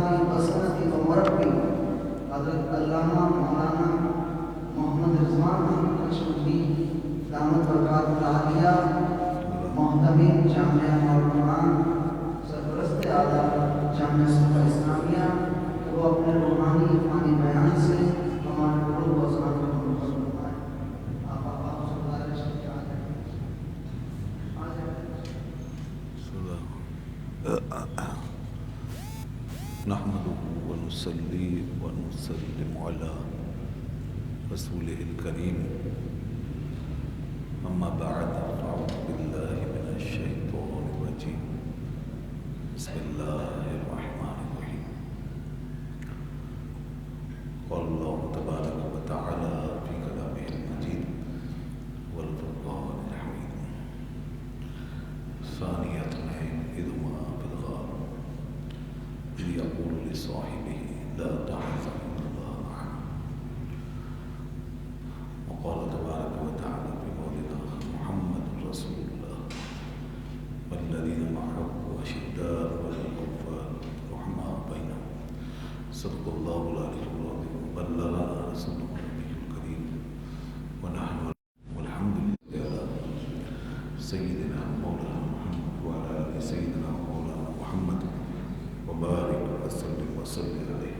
استادی بسنتی و مربی حضرت علامہ مولانا محمد رضوان کشمیری دامت برکات العالیہ، محتمین جامعہ نورالقرآن، سرپرست اعلیٰ جامعہ صفا اسلامیہ، وہ اپنے روحانی فانی بیان سے ہمارے قلوب و اذہان کو منور فرمائے۔ آپ صلی اللہ علیہ وسلم کے آگے نحمده ونصلي ونسلم على رسوله الكريم، أما بعد فأعوذ بالله من الشيطان الرجيم، بسم الله الرحمن الرحيم۔ قال الله تبارك وتعالى في كلامه المجيد والفرقان الحميد، ثانية اثنين إذ هما في الغار إذ يقول لصاحبه لا تحزن إن الله معنا، وقال تبارك وتعالى في قولنا محمد رسول الله والذين معه أشداء على الكفار رحماء بينهم، صدق الله العلي العظيم، وبلغنا رسوله النبي الكريم، ونحن والحمد لله على سيدنا مولانا محمد وعلى آل سيدنا مولانا محمد وبارك وسلم وصلي عليه،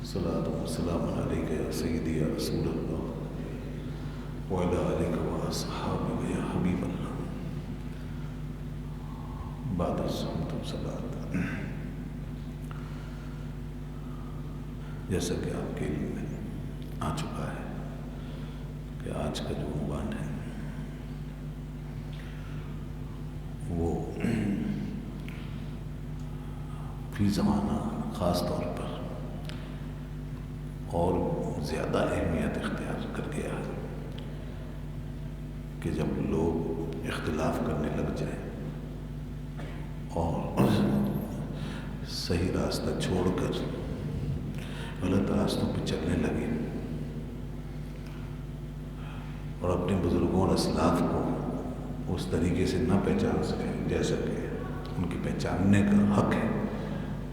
صلاة وسلام عليك يا سيدي يا رسول الله وعلى آلك وأصحابك يا حبيب الله، بعد الصمت صلاة۔ جیسا کہ آپ کے علم میں آ چکا ہے کہ آج کا جو عنوان ہے وہ فی زمانہ خاص طور پر اور زیادہ اہمیت اختیار کر گیا ہے کہ جب لوگ اختلاف کرنے لگ جائیں اور صحیح راستہ چھوڑ کر غلط راستوں پہ چلنے لگے اور اپنے بزرگوں اور اسلاف کو اس طریقے سے نہ پہچان سکیں جیسا کہ ان کی پہچاننے کا حق ہے،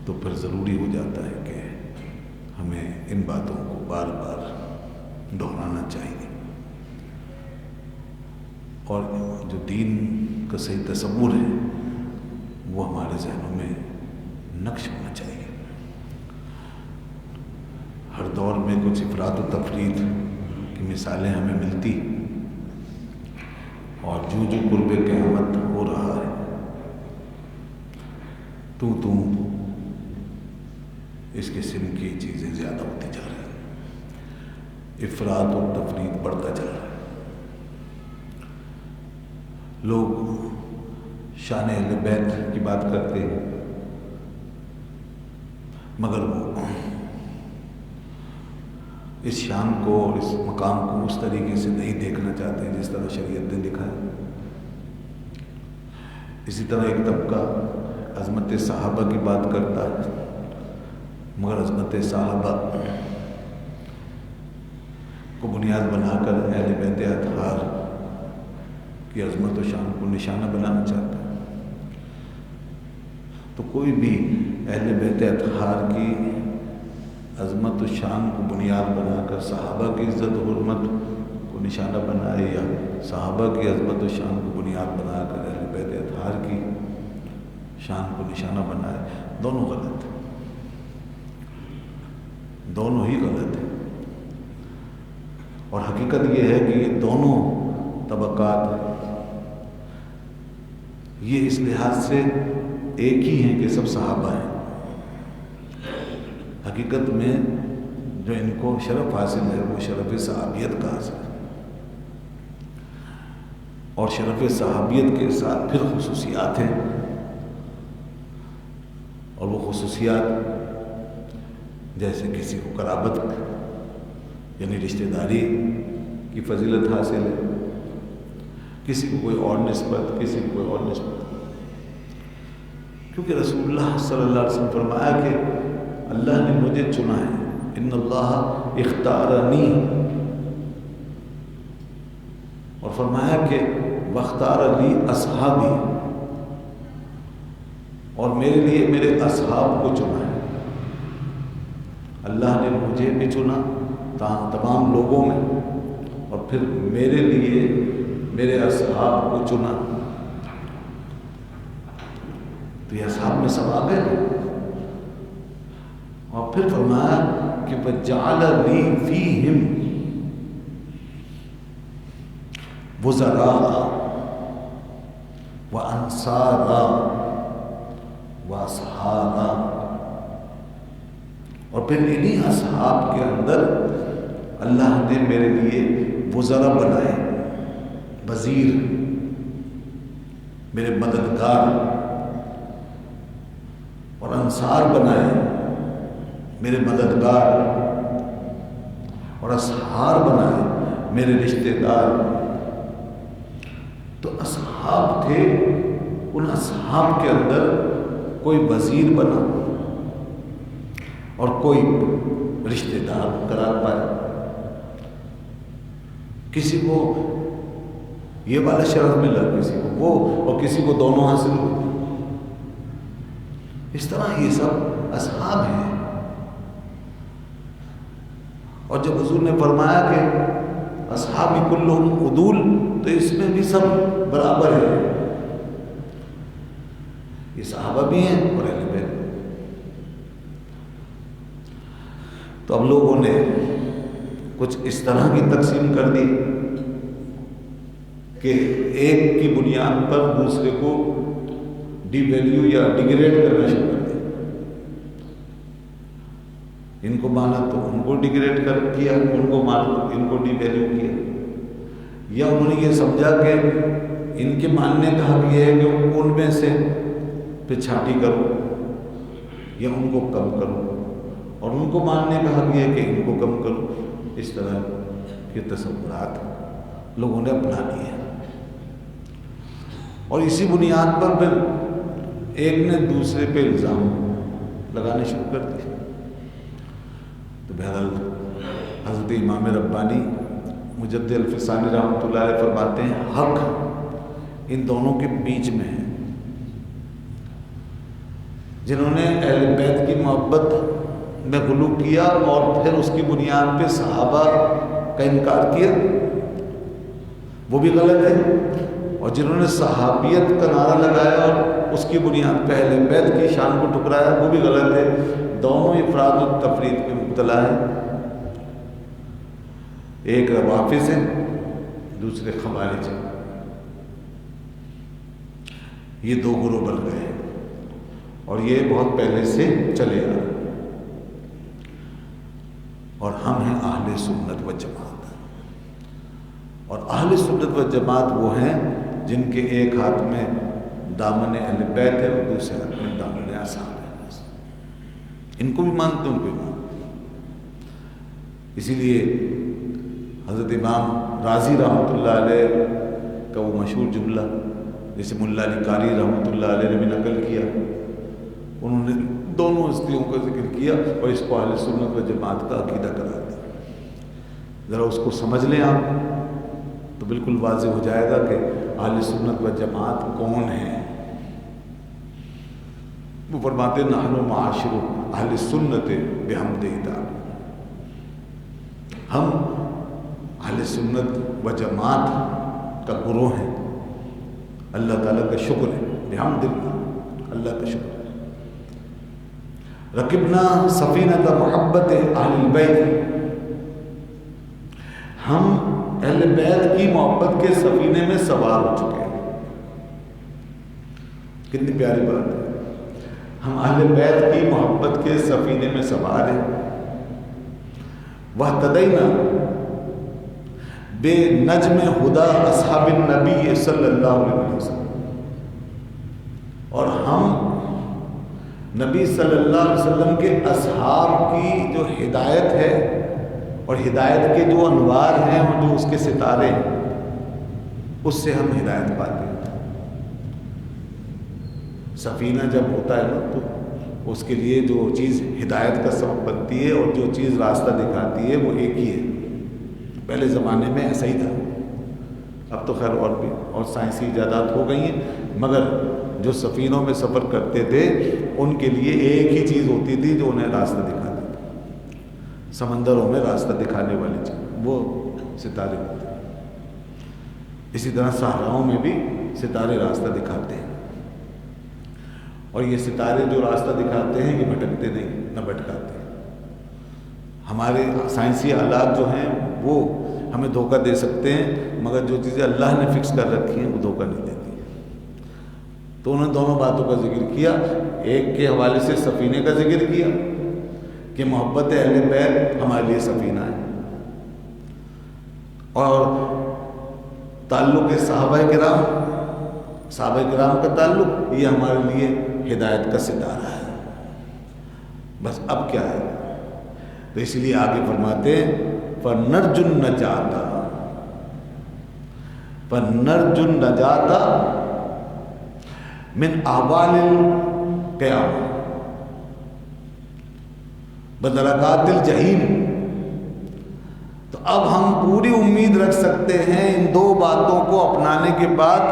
تو پھر ضروری ہو جاتا ہے کہ ہمیں ان باتوں کو بار بار دہرانا چاہیے، اور جو دین کا صحیح تصور ہے وہ ہمارے ذہنوں میں نقش ہونا چاہیے۔ ہر دور میں کچھ افراد و تفرید کی مثالیں ہمیں ملتی، اور جو قرب قیامت ہو رہا ہے تو اس قسم کی چیزیں زیادہ ہوتی جا رہی ہیں، افراد و تفرید بڑھتا جا رہا ہے۔ لوگ شان اہل بیت کی بات کرتے ہیں مگر وہ اس شان کو اور اس مقام کو اس طریقے سے نہیں دیکھنا چاہتے ہیں جس طرح شریعت نے لکھا ہے۔ اسی طرح ایک طبقہ عظمت صحابہ کی بات کرتا ہے مگر عظمت صحابہ کو بنیاد بنا کر اہل بیت اطہار کی عظمت و شان کو نشانہ بنانا چاہتا ہے۔ تو کوئی بھی اہل بیت اطہار کی عظمت و شان کو بنیاد بنا کر صحابہ کی عزت و حرمت کو نشانہ بنائے، یا صحابہ کی عظمت و شان کو بنیاد بنا کر اہل بیت اطہار کی شان کو نشانہ بنائے، دونوں غلط ہیں، دونوں ہی غلط ہیں۔ اور حقیقت یہ ہے کہ یہ دونوں طبقات یہ اس لحاظ سے ایک ہی ہیں کہ سب صحابہ ہیں، حقیقت میں جو ان کو شرف حاصل ہے وہ شرف صحابیت کا حاصل ہے، اور شرف صحابیت کے ساتھ پھر خصوصیات ہیں، اور وہ خصوصیات جیسے کسی کو قرابت یعنی رشتہ داری کی فضیلت حاصل ہے، کسی کو کوئی اور نسبت، کسی کو کوئی اور نسبت، کیونکہ رسول اللہ صلی اللہ علیہ وسلم فرمایا کہ اللہ نے مجھے چنا ہے، ان اللہ اختارنی، اور فرمایا کہ واختار لی اصحابی، اور میرے لیے میرے اصحاب کو چنا ہے۔ اللہ نے مجھے بھی چنا تمام لوگوں میں، اور پھر میرے لیے میرے اصحاب کو چنا، تو یہ اصحاب میں سب آ گئے۔ اور پھر فرمایا کہ وَجَعَلَنِي فِيهِمْ وُزَرَاءَ وَأَنصَارًا وَأَصْحَابًا، اور پھر انہی اصحاب کے اندر اللہ نے میرے لیے وزراء بنائے، وزیر، میرے مددگار، اور انصار بنائے، میرے مددگار، اور اصحاب بنائے، میرے رشتہ دار۔ تو اصحاب تھے، ان اصحاب کے اندر کوئی وزیر بنا اور کوئی رشتہ دار قرار پایا، کسی کو یہ والا شرف ملا، کسی کو وہ، اور کسی کو دونوں حاصل ہوئے۔ اس طرح یہ سب اصحاب ہیں۔ اور جب حضور نے فرمایا کہ اصحابی کلہم عدول، تو اس میں بھی سب برابر ہیں، یہ صحابہ بھی ہیں اور اہل بیت۔ تو اب لوگوں نے کچھ اس طرح کی تقسیم کر دی کہ ایک کی بنیاد پر دوسرے کو ڈی ویلیو یا ڈیگریڈ کرنا شروع کر دیا۔ ان کو مانا تو ان کو ڈیگریڈ کر کیا، ان کو مانا تو ان کو ڈی ویلیو کیا، یا انہوں نے یہ سمجھا کہ ان کے ماننے کا حق یہ ہے کہ ان میں سے پھر چھانٹی کرو یا ان کو کم کرو، اور ان کو ماننے کا حق یہ ہے کہ ان کو کم کرو۔ اس طرح کے تصورات لوگوں نے اپنا لیے، اور اسی بنیاد پر پھر ایک نے دوسرے پہ الزام لگانے شروع کر دیے۔ تو بہرحال حضرت امام ربانی مجدد الفسانی رحمۃ اللہ علیہ فرماتے ہیں حق ان دونوں کے بیچ میں ہے۔ جنہوں نے اہل بیت کی محبت میں غلو کیا اور پھر اس کی بنیاد پہ صحابہ کا انکار کیا، وہ بھی غلط ہے، اور جنہوں نے صحابیت کا نعرہ لگایا اور اس کی بنیاد پہ اہل بیت کی شان کو ٹھکرایا، وہ بھی غلط ہے۔ دونوں افراد و تفرید میں مبتلا ہیں، ایک روافض ہے، دوسرے خوارج ہیں۔ یہ دو گروہ بن گئے ہیں، اور یہ بہت پہلے سے چلے آ رہے، اور ہم ہیں اہل سنت و جماعت۔ اور اہل سنت و جماعت وہ ہیں جن کے ایک ہاتھ میں دامن اہل بیت ہے اور دوسرے ہاتھ میں دامن اصحاب ہے۔ ان کو بھی مانتے، ان کو بھی مانتے۔ اسی لیے حضرت امام راضی رحمۃ اللہ علیہ کا وہ مشہور جملہ جسے ملا علی قاری رحمۃ اللہ علیہ نے بھی نقل کیا، انہوں نے دونوں ہستیوں کا ذکر کیا اور اس کو اہل سنت و جماعت کا عقیدہ قرار دیا۔ ذرا اس کو سمجھ لیں آپ تو بالکل واضح ہو جائے گا کہ اہل سنت و جماعت کون ہیں۔ وہ فرماتے ہیں نحن معاشر اہل سنت بحمد تعالی، ہم اہل سنت و جماعت کا گروہ ہیں، اللہ تعالیٰ کا شکر ہے، بحمد اللہ کا شکر ہے۔ رکبنا سفینۃ محبت اہل البیت، ہم اہل بیت کی محبت کے سفینے میں سوار ہو چکے ہیں۔ کتنی پیاری بات ہے، ہم اہل بیت کی محبت کے سفینے میں سوار ہیں۔ وَاهْتَدَيْنَا بِنَجْمِ هُدَى أَصْحَابِ النَّبِيِّ صلی اللہ علیہ وسلم، اور ہم نبی صلی اللہ علیہ وسلم کے اصحاب کی جو ہدایت ہے اور ہدایت کے جو انوار ہیں اور جو اس کے ستارے ہیں، اس سے ہم ہدایت پاتے ہیں۔ سفینہ جب ہوتا ہے نا تو اس کے لیے جو چیز ہدایت کا سبب بنتی ہے اور جو چیز راستہ دکھاتی ہے وہ ایک ہی ہے۔ پہلے زمانے میں ایسا ہی تھا، اب تو خیر اور بھی اور سائنسی ایجادات ہو گئی ہیں، مگر جو سفینوں میں سفر کرتے تھے ان کے لیے ایک ہی چیز ہوتی تھی جو انہیں راستہ دکھاتی تھی، سمندروں میں راستہ دکھانے والی چیز وہ ستارے ہوتے ہیں. اسی طرح صحراؤں میں بھی ستارے راستہ دکھاتے ہیں. اور یہ ستارے جو راستہ دکھاتے ہیں یہ بھٹکتے نہیں، نہ بھٹکاتے ہیں. ہمارے سائنسی آلات جو ہیں وہ ہمیں دھوکہ دے سکتے ہیں، مگر جو چیزیں اللہ نے فکس کر رکھی ہیں وہ دھوکہ نہیں دیتی. تو انہوں نے دونوں باتوں کا ذکر کیا. ایک کے حوالے سے سفینے کا ذکر کیا کہ محبت اہل بیت ہمارے لیے سفینہ ہے، اور تعلق صحابہ کرام کا تعلق یہ ہمارے لیے ہدایت کا ستارہ ہے. بس اب کیا ہے؟ تو اس لیے آگے فرماتے ہیں فَنَرْجُ النَّجَاةَ من احوال القیامہ بدرکات الجحیم. تو اب ہم پوری امید رکھ سکتے ہیں ان دو باتوں کو اپنانے کے بعد،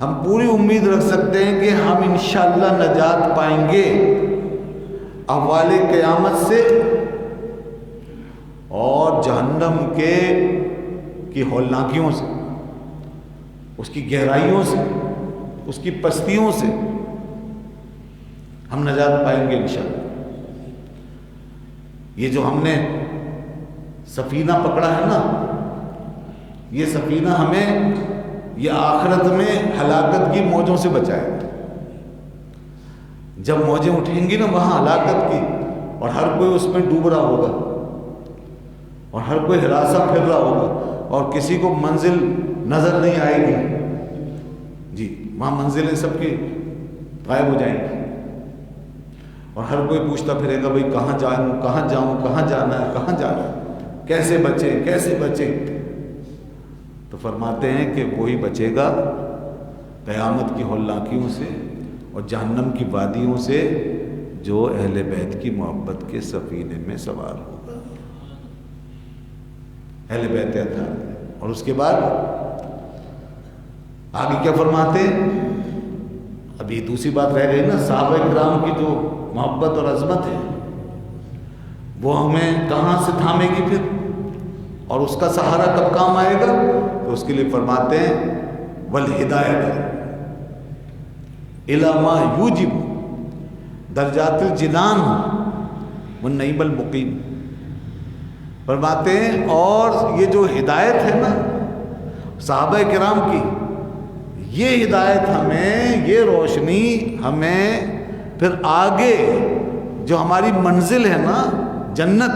ہم پوری امید رکھ سکتے ہیں کہ ہم انشاءاللہ نجات پائیں گے احوال قیامت سے اور جہنم کی ہولناکیوں سے، اس کی گہرائیوں سے، اس کی پستیوں سے ہم نجات پائیں گے انشاءاللہ. یہ جو ہم نے سفینہ پکڑا ہے نا، یہ سفینہ ہمیں یہ آخرت میں ہلاکت کی موجوں سے بچائے گا. جب موجیں اٹھیں گی نا وہاں ہلاکت کی، اور ہر کوئی اس میں ڈوب رہا ہوگا اور ہر کوئی ہراساں پھر رہا ہوگا اور کسی کو منزل نظر نہیں آئے گی. جی وہاں منزلیں سب کی غائب ہو جائیں گی اور ہر کوئی پوچھتا پھرے گا بھائی کہاں جاؤں، کہاں جاؤں، کہاں جانا ہے، کیسے بچیں. تو فرماتے ہیں کہ وہی بچے گا قیامت کی ہولناکیوں سے اور جہنم کی وادیوں سے جو اہل بیت کی محبت کے سفینے میں سوار ہوگا، اہل بیت اطہار. اور اس کے بعد آگے کیا فرماتے ہیں؟ ابھی دوسری بات رہ گئی نا، صحابہ کرام کی جو محبت اور عظمت ہے وہ ہمیں کہاں سے تھامے گی پھر، اور اس کا سہارا کب کام آئے گا؟ تو اس کے لیے فرماتے ہیں والہدایت الی ما یوجب درجات الجنان والنعیم المقیم. فرماتے ہیں اور یہ جو ہدایت ہے نا صحابہ کرام کی، یہ ہدایت ہمیں، یہ روشنی ہمیں پھر آگے جو ہماری منزل ہے نا جنت،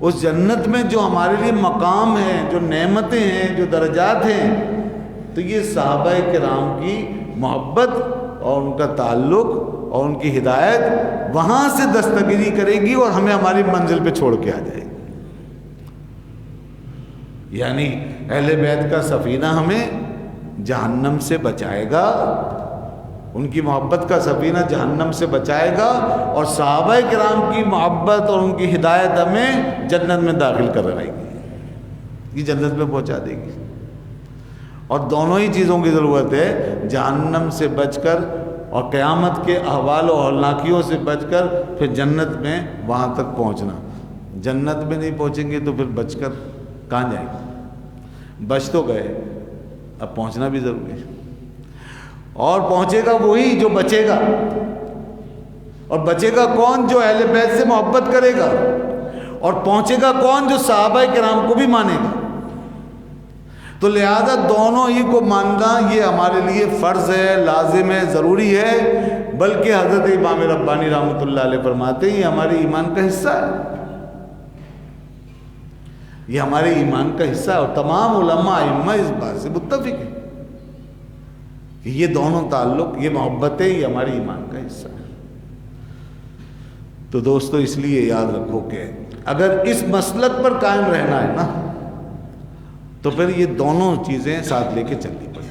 اس جنت میں جو ہمارے لیے مقام ہے، جو نعمتیں ہیں، جو درجات ہیں، تو یہ صحابہ کرام کی محبت اور ان کا تعلق اور ان کی ہدایت وہاں سے دستگیری کرے گی اور ہمیں ہماری منزل پہ چھوڑ کے آ جائے گی. یعنی اہل بیت کا سفینہ ہمیں جہنم سے بچائے گا، ان کی محبت کا سفینہ جہنم سے بچائے گا، اور صحابہ کرام کی محبت اور ان کی ہدایت ہمیں جنت میں داخل کروائے گی، یہ جنت میں پہنچا دے گی. اور دونوں ہی چیزوں کی ضرورت ہے، جہنم سے بچ کر اور قیامت کے احوال و ہولناکیوں سے بچ کر پھر جنت میں وہاں تک پہنچنا. جنت میں نہیں پہنچیں گے تو پھر بچ کر کہاں جائیں گے؟ بچ تو گئے، اب پہنچنا بھی ضروری ہے. اور پہنچے گا وہی جو بچے گا، اور بچے گا کون؟ جو اہل بیت سے محبت کرے گا. اور پہنچے گا کون؟ جو صحابہ کرام کو بھی مانے گا. تو لہذا دونوں ہی کو ماننا یہ ہمارے لیے فرض ہے، لازم ہے، ضروری ہے. بلکہ حضرت امام ربانی رحمۃ اللہ علیہ فرماتے ہیں یہ ہمارے ایمان کا حصہ ہے، یہ ہمارے ایمان کا حصہ ہے. اور تمام علماء ائمہ اس بات سے متفق ہیں کہ یہ دونوں تعلق، یہ محبتیں، یہ ہمارے ایمان کا حصہ ہے. تو دوستو اس لیے یاد رکھو کہ اگر اس مسلک پر قائم رہنا ہے نا تو پھر یہ دونوں چیزیں ساتھ لے کے چلنی پڑیں.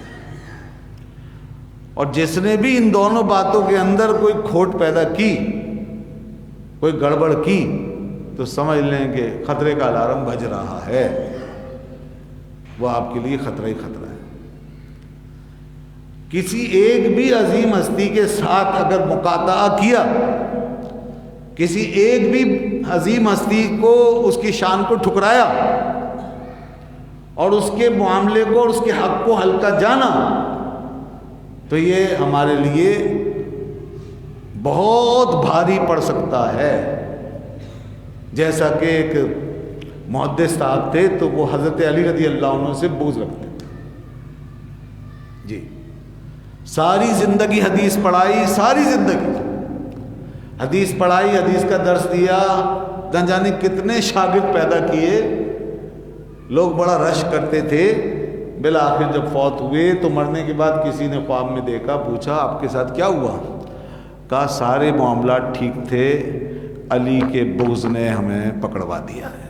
اور جس نے بھی ان دونوں باتوں کے اندر کوئی کھوٹ پیدا کی، کوئی گڑبڑ کی، تو سمجھ لیں کہ خطرے کا الارم بج رہا ہے، وہ آپ کے لیے خطرہ ہی خطرہ ہے. کسی ایک بھی عظیم ہستی کے ساتھ اگر مقاطعہ کیا، کسی ایک بھی عظیم ہستی کو، اس کی شان کو ٹھکرایا اور اس کے معاملے کو اور اس کے حق کو ہلکا جانا، تو یہ ہمارے لیے بہت بھاری پڑ سکتا ہے۔ جیسا کہ ایک محدث صاحب تھے تو وہ حضرت علی رضی اللہ عنہ سے بغض رکھتے تھے جی، ساری زندگی حدیث پڑھائی، ساری زندگی حدیث پڑھائی، حدیث کا درس دیا، نہ جانے کتنے شاگرد پیدا کیے، لوگ بڑا رش کرتے تھے۔ بالآخر جب فوت ہوئے تو مرنے کے بعد کسی نے خواب میں دیکھا، پوچھا آپ کے ساتھ کیا ہوا؟ کہا سارے معاملات ٹھیک تھے، علی کے بغض نے ہمیں پکڑوا دیا ہے۔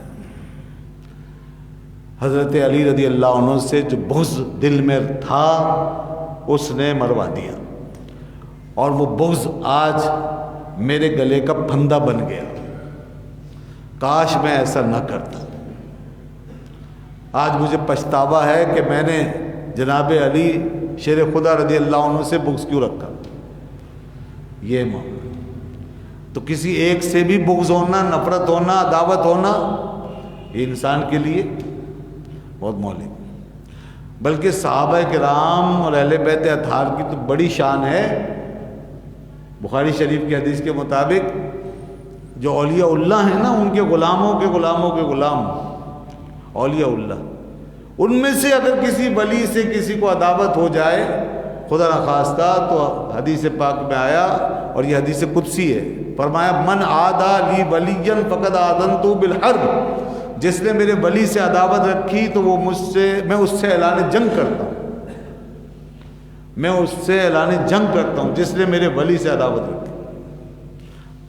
حضرت علی رضی اللہ عنہ سے جو بغض دل میں تھا اس نے مروا دیا، اور وہ بغض آج میرے گلے کا پھندا بن گیا۔ کاش میں ایسا نہ کرتا۔ آج مجھے پچھتاوا ہے کہ میں نے جناب علی شیر خدا رضی اللہ عنہ سے بغض کیوں رکھا۔ یہ معاملہ تو کسی ایک سے بھی بغض ہونا، نفرت ہونا، عداوت ہونا، یہ انسان کے لیے بہت مولک، بلکہ صحابہ کرام اور اہل بیت اطہار کی تو بڑی شان ہے۔ بخاری شریف کی حدیث کے مطابق جو اولیاء اللہ ہیں نا، ان کے غلاموں کے غلاموں کے غلام اولیاء اللہ، ان میں سے اگر کسی ولی سے کسی کو عداوت ہو جائے خدا نخواستہ، تو حدیث پاک میں آیا، اور یہ حدیث قدسی ہے، فرمایا من عادی لی ولی فقد آذنتہ بالحرب، جس نے میرے ولی سے عداوت رکھی تو وہ میں اس سے اعلان جنگ کرتا ہوں، میں اس سے اعلان جنگ کرتا ہوں جس نے میرے ولی سے عداوت رکھی۔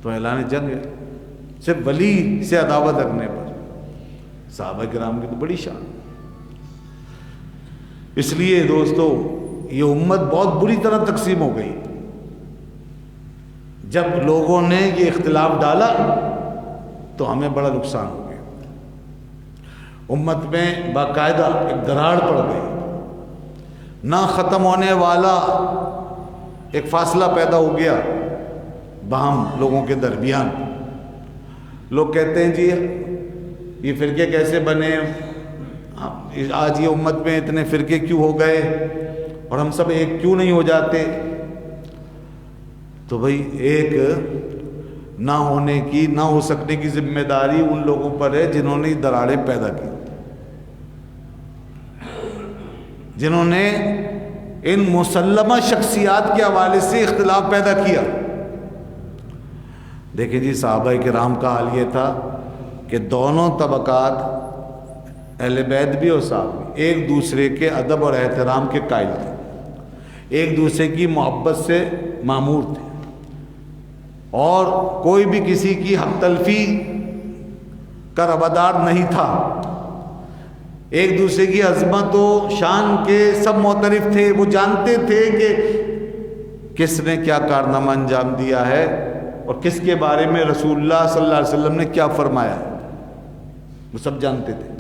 تو اعلان جنگ ہے صرف ولی سے عداوت رکھنے پر۔ صحابہ کرام کی تو بڑی شان۔ اس لیے دوستو یہ امت بہت بری طرح تقسیم ہو گئی۔ جب لوگوں نے یہ اختلاف ڈالا تو ہمیں بڑا نقصان ہو گیا، امت میں باقاعدہ ایک دراڑ پڑ گئی، نہ ختم ہونے والا ایک فاصلہ پیدا ہو گیا باہم لوگوں کے درمیان۔ لوگ کہتے ہیں جی یہ فرقے کیسے بنے، آج یہ امت میں اتنے فرقے کیوں ہو گئے، اور ہم سب ایک کیوں نہیں ہو جاتے؟ تو بھائی ایک نہ ہونے کی، نہ ہو سکنے کی ذمہ داری ان لوگوں پر ہے جنہوں نے دراڑیں پیدا کی، جنہوں نے ان مسلمہ شخصیات کے حوالے سے اختلاف پیدا کیا۔ دیکھیں جی صحابہ کرام کا حال یہ تھا کہ دونوں طبقات، اہل بیت بھی اور صحابہ بھی، ایک دوسرے کے ادب اور احترام کے قائل تھے، ایک دوسرے کی محبت سے مامور تھے، اور کوئی بھی کسی کی حق تلفی کا روادار نہیں تھا۔ ایک دوسرے کی عظمت و شان کے سب معترف تھے، وہ جانتے تھے کہ کس نے کیا کارنامہ انجام دیا ہے اور کس کے بارے میں رسول اللہ صلی اللہ علیہ وسلم نے کیا فرمایا ہے، وہ سب جانتے تھے۔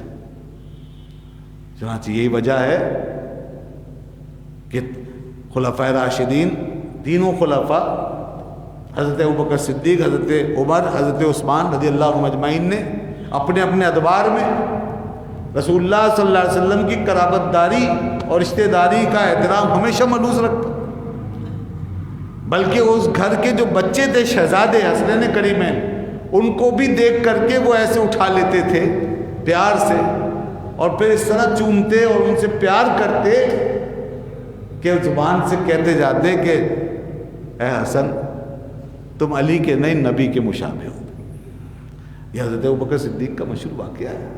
چنانچہ یہی وجہ ہے کہ خلفائے راشدین، تینوں خلفاء، حضرت ابوبکر صدیق، حضرت عمر، حضرت عثمان رضی اللہ عنہم اجمعین نے اپنے اپنے ادوار میں رسول اللہ صلی اللہ علیہ وسلم کی قرابت داری اور رشتہ داری کا احترام ہمیشہ ملحوظ رکھا، بلکہ اس گھر کے جو بچے تھے شہزادے حسنین کریمین، ان کو بھی دیکھ کر کے وہ ایسے اٹھا لیتے تھے پیار سے، اور پھر اس طرح چومتے اور ان سے پیار کرتے کہ زبان سے کہتے جاتے کہ اے حسن تم علی کے نہیں نبی کے مشابہ ہو۔ یہ حضرت ابوبکر صدیق کا مشہور واقعہ ہے،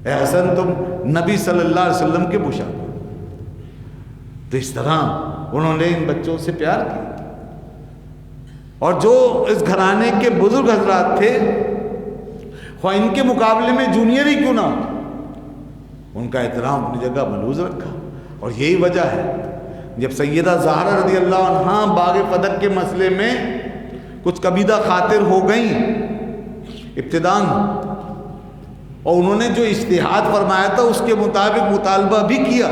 اے حسن تم نبی صلی اللہ علیہ وسلم کے مشابہ ہو۔ تو اس طرح انہوں نے ان بچوں سے پیار کیا، اور جو اس گھرانے کے بزرگ حضرات تھے، خواہ ان کے مقابلے میں جونیئر ہی کیوں نہ ہو، ان کا احترام اپنی جگہ ملحوظ رکھا۔ اور یہی وجہ ہے جب سیدہ زہرا رضی اللہ عنہا باغ فدق کے مسئلے میں کچھ کبیدہ خاطر ہو گئیں ابتداً، اور انہوں نے جو اجتہاد فرمایا تھا اس کے مطابق مطالبہ بھی کیا،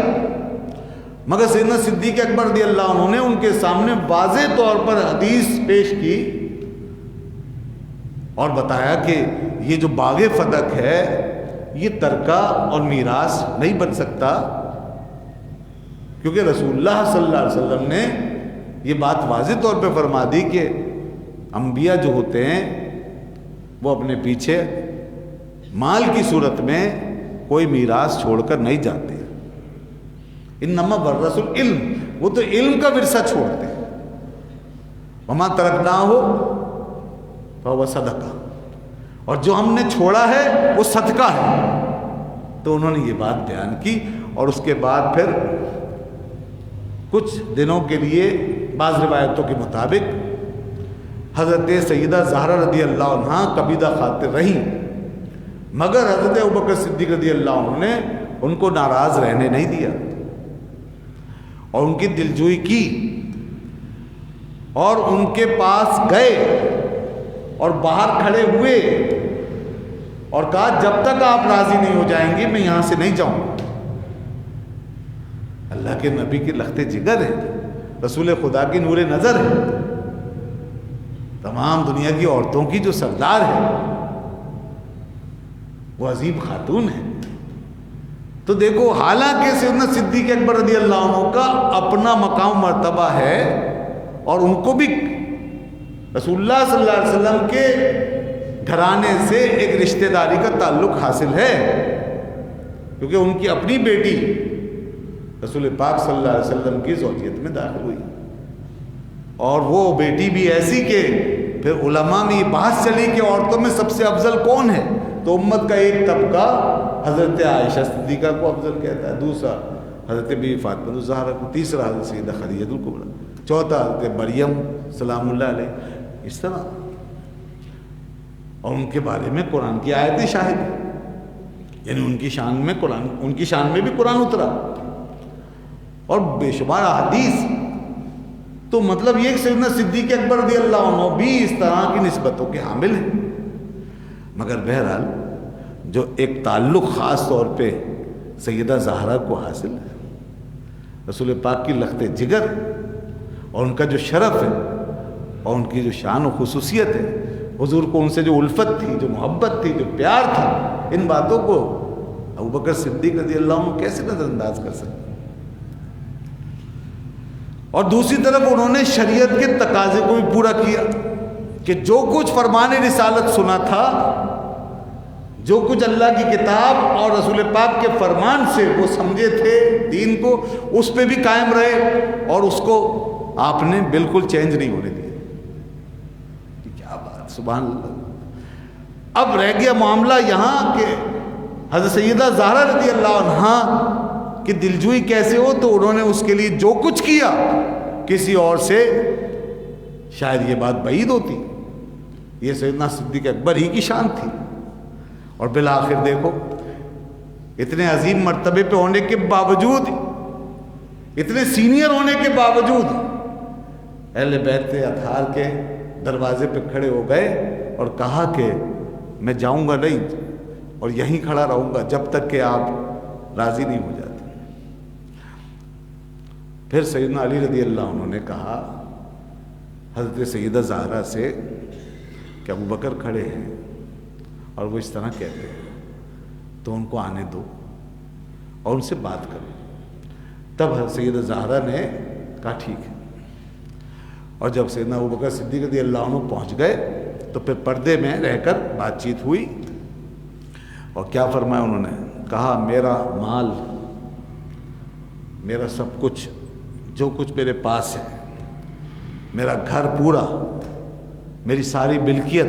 مگر سیدنا صدیق اکبر رضی اللہ عنہ نے ان کے سامنے واضح طور پر حدیث پیش کی اور بتایا کہ یہ جو باغ فدق ہے یہ ترکہ اور میراث نہیں بن سکتا، کیونکہ رسول اللہ صلی اللہ علیہ وسلم نے یہ بات واضح طور پہ فرما دی کہ انبیاء جو ہوتے ہیں وہ اپنے پیچھے مال کی صورت میں کوئی میراث چھوڑ کر نہیں جاتے. انما ورث العلم، وہ تو علم کا ورثہ چھوڑتے ہیں. وما ترکناہ فہو صدقہ، اور جو ہم نے چھوڑا ہے وہ صدقہ ہے. تو انہوں نے یہ بات بیان کی، اور اس کے بعد پھر کچھ دنوں کے لیے بعض روایتوں کے مطابق حضرت سیدہ زہرا رضی اللہ عنہ قبیضہ خاطر رہیں، مگر حضرت ابوبکر صدیق رضی اللہ عنہ نے ان کو ناراض رہنے نہیں دیا اور ان کی دلجوئی کی، اور ان کے پاس گئے اور باہر کھڑے ہوئے اور کہا جب تک آپ راضی نہیں ہو جائیں گے میں یہاں سے نہیں جاؤں گا. اللہ کے نبی کے لخت جگر ہے، رسول خدا کی نور نظر ہے، تمام دنیا کی عورتوں کی جو سردار ہے، وہ عظیم خاتون ہے. تو دیکھو حالانکہ سیدنا صدیق اکبر رضی اللہ عنہ کا اپنا مقام مرتبہ ہے، اور ان کو بھی رسول اللہ صلی اللہ علیہ وسلم کے گھرانے سے ایک رشتہ داری کا تعلق حاصل ہے، کیونکہ ان کی اپنی بیٹی رسول پاک صلی اللہ علیہ وسلم کی زوجیت میں داخل ہوئی، اور وہ بیٹی بھی ایسی کہ پھر علماء میں یہ بحث چلی کہ عورتوں میں سب سے افضل کون ہے. تو امت کا ایک طبقہ حضرت عائشہ صدیقہ کو افضل کہتا ہے، دوسرا حضرت بی فاطمہ الزہرا کو، تیسرا حضرت سیدہ خدیجہ الکبریٰ، چوتھا حضرت مریم سلام اللہ علیہ، اس طرح. اور ان کے بارے میں قرآن کی آیتیں شاہد ہیں، یعنی ان کی شان میں قرآن، ان کی شان میں بھی قرآن اترا اور بے شمار احادیث. تو مطلب یہ کہ سیدنا صدیق اکبر رضی اللہ عنہ بھی اس طرح کی نسبتوں کے حامل ہیں. مگر بہرحال جو ایک تعلق خاص طور پہ سیدہ زہرا کو حاصل ہے، رسول پاک کی لخت جگر اور ان کا جو شرف ہے اور ان کی جو شان و خصوصیت ہے، حضور کو ان سے جو الفت تھی، جو محبت تھی، جو پیار تھا، ان باتوں کو ابوبکر صدیق رضی اللہ عنہ کیسے نظر انداز کر سکتے. اور دوسری طرف انہوں نے شریعت کے تقاضے کو بھی پورا کیا کہ جو کچھ فرمان رسالت سنا تھا، جو کچھ اللہ کی کتاب اور رسول پاک کے فرمان سے وہ سمجھے تھے دین کو، اس پہ بھی قائم رہے اور اس کو آپ نے بالکل چینج نہیں ہونے دیا. کیا بات، سبحان اللہ. اب رہ گیا معاملہ یہاں کہ حضرت سیدہ زہرا رضی اللہ عنہا کی دلجوئی کیسے ہو، تو انہوں نے اس کے لیے جو کچھ کیا کسی اور سے شاید یہ بات بعید ہوتی. یہ سیدنا صدیق اکبر ہی کی شان تھی. اور بالآخر دیکھو اتنے عظیم مرتبے پہ ہونے کے باوجود، اتنے سینئر ہونے کے باوجود اہل بیت اطہار کے دروازے پہ کھڑے ہو گئے اور کہا کہ میں جاؤں گا نہیں اور یہیں کھڑا رہوں گا جب تک کہ آپ راضی نہیں ہو جاتے. پھر سیدنا علی رضی اللہ عنہ نے کہا حضرت سیدہ زہرا سے کہ ابوبکر کھڑے ہیں اور وہ اس طرح کہتے ہیں تو ان کو آنے دو اور ان سے بات کرو. تب حضرت سیدہ زہرا نے کہا ٹھیک ہے. اور جب سیدنا ابوبکر صدیق رضی اللہ عنہ پہنچ گئے تو پھر پردے میں رہ کر بات چیت ہوئی. اور کیا فرمایا انہوں نے؟ کہا میرا مال، میرا سب کچھ، جو کچھ میرے پاس ہے، میرا گھر پورا، میری ساری ملکیت،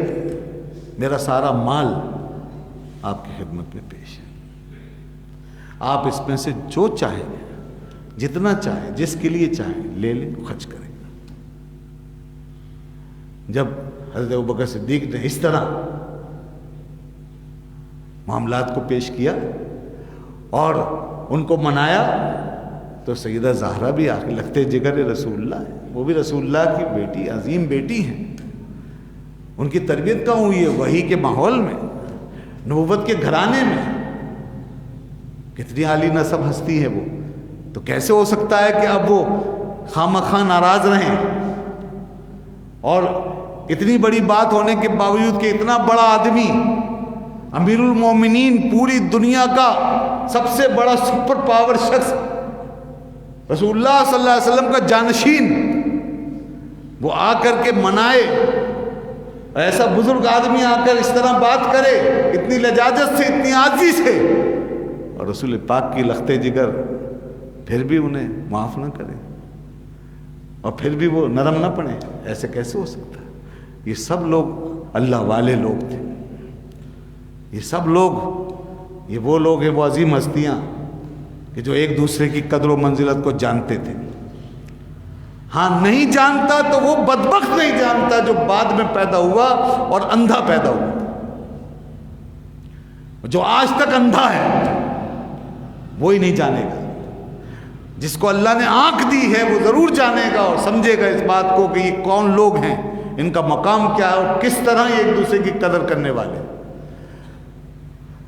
میرا سارا مال آپ کی خدمت میں پیش ہے. آپ اس میں سے جو چاہیں، جتنا چاہیں، جس کے لیے چاہیں لے لیں، خرچ کریں. جب حضرت ابوبکر صدیق نے اس طرح معاملات کو پیش کیا اور ان کو منایا تو سیدہ زہرا بھی آ کے لگتے جگر رسول اللہ ہے. وہ بھی رسول اللہ کی بیٹی، عظیم بیٹی ہیں. ان کی تربیت کہاں ہوئی ہے؟ وحی کے ماحول میں، نبوت کے گھرانے میں. کتنی عالی نسب ہستی ہے وہ. تو کیسے ہو سکتا ہے کہ اب وہ خواہ مخواہ ناراض رہیں اور اتنی بڑی بات ہونے کے باوجود کہ اتنا بڑا آدمی، امیر المومنین، پوری دنیا کا سب سے بڑا سپر پاور شخص، رسول اللہ صلی اللہ علیہ وسلم کا جانشین، وہ آ کر کے منائے، ایسا بزرگ آدمی آ کر اس طرح بات کرے، اتنی لجاجت سے، اتنی عاجزی سے، اور رسول پاک کی لخت جگر پھر بھی انہیں معاف نہ کرے اور پھر بھی وہ نرم نہ پڑے. ایسے کیسے ہو سکتا ہے؟ یہ سب لوگ اللہ والے لوگ تھے. یہ سب لوگ، یہ وہ لوگ ہیں، وہ عظیم ہستیاں کہ جو ایک دوسرے کی قدر و منزلت کو جانتے تھے. ہاں نہیں جانتا تو وہ بدبخت نہیں جانتا جو بعد میں پیدا ہوا اور اندھا پیدا ہوا. جو آج تک اندھا ہے وہی نہیں جانے گا. جس کو اللہ نے آنکھ دی ہے وہ ضرور جانے گا اور سمجھے گا اس بات کو کہ یہ کون لوگ ہیں، ان کا مقام کیا ہے اور کس طرح یہ ایک دوسرے کی قدر کرنے والے.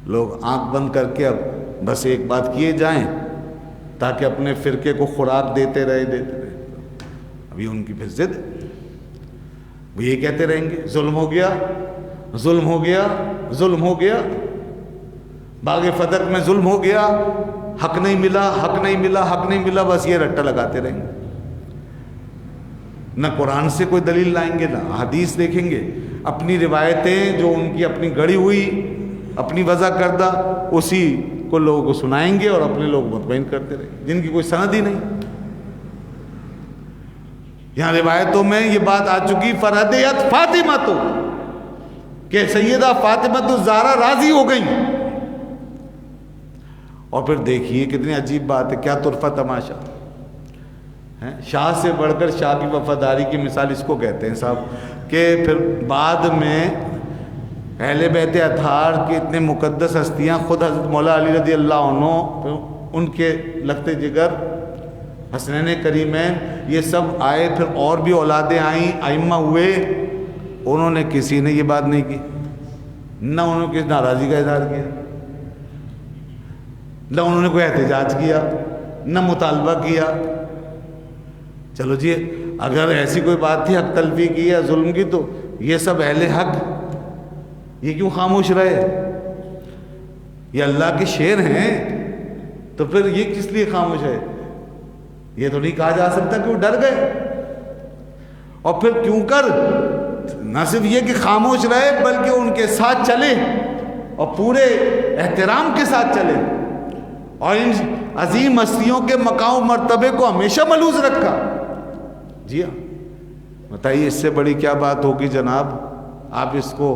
لوگ آنکھ بند کر کے اب بس ایک بات کیے جائیں تاکہ اپنے فرقے کو خوراک دیتے رہے. ابھی ان کی پھر ضد، وہ یہ کہتے رہیں گے ظلم ہو گیا، ظلم ہو گیا، ظلم ہو گیا، باغ فتح میں ظلم ہو گیا، حق نہیں ملا، حق نہیں ملا، حق نہیں ملا، بس یہ رٹا لگاتے رہیں گے. نہ قرآن سے کوئی دلیل لائیں گے، نہ حدیث دیکھیں گے. اپنی روایتیں جو ان کی اپنی گڑی ہوئی، اپنی وضع کردہ، اسی کو لوگوں کو سنائیں گے اور اپنے لوگ مطمئن کرتے رہیں گے، جن کی کوئی سند ہی نہیں. یہاں روایتوں میں یہ بات آ چکی، فرحدیت فاطمہ تو، کہ سیدہ فاطمہ تو زہرا راضی ہو گئیں. اور پھر دیکھیے کتنی عجیب بات ہے، کیا طرفہ تماشا ہے. شاہ سے بڑھ کر شاہ کی وفاداری کی مثال اس کو کہتے ہیں صاحب، کہ پھر بعد میں اہل بیت اطہار کی اتنے مقدس ہستیاں، خود حضرت مولا علی رضی اللہ عنہ، ان کے لخت جگر حسنین کریمین، یہ سب آئے. پھر اور بھی اولادیں آئیں، ائمہ ہوئے، انہوں نے کسی نے یہ بات نہیں کی، نہ انہوں نے کسی ناراضی کا اظہار کیا، نہ انہوں نے کوئی احتجاج کیا، نہ مطالبہ کیا. چلو جی، اگر ایسی کوئی بات تھی حق تلفی کی یا ظلم کی، تو یہ سب اہل حق یہ کیوں خاموش رہے؟ یہ اللہ کے شیر ہیں، تو پھر یہ کس لیے خاموش ہے؟ یہ تو نہیں کہا جا سکتا کہ وہ ڈر گئے. اور پھر کیوں کر نہ صرف یہ کہ خاموش رہے، بلکہ ان کے ساتھ چلے اور پورے احترام کے ساتھ چلے اور ان عظیم ہستیوں کے مقام و مرتبے کو ہمیشہ ملحوظ رکھا. جی ہاں، بتائیے اس سے بڑی کیا بات ہوگی جناب؟ آپ اس کو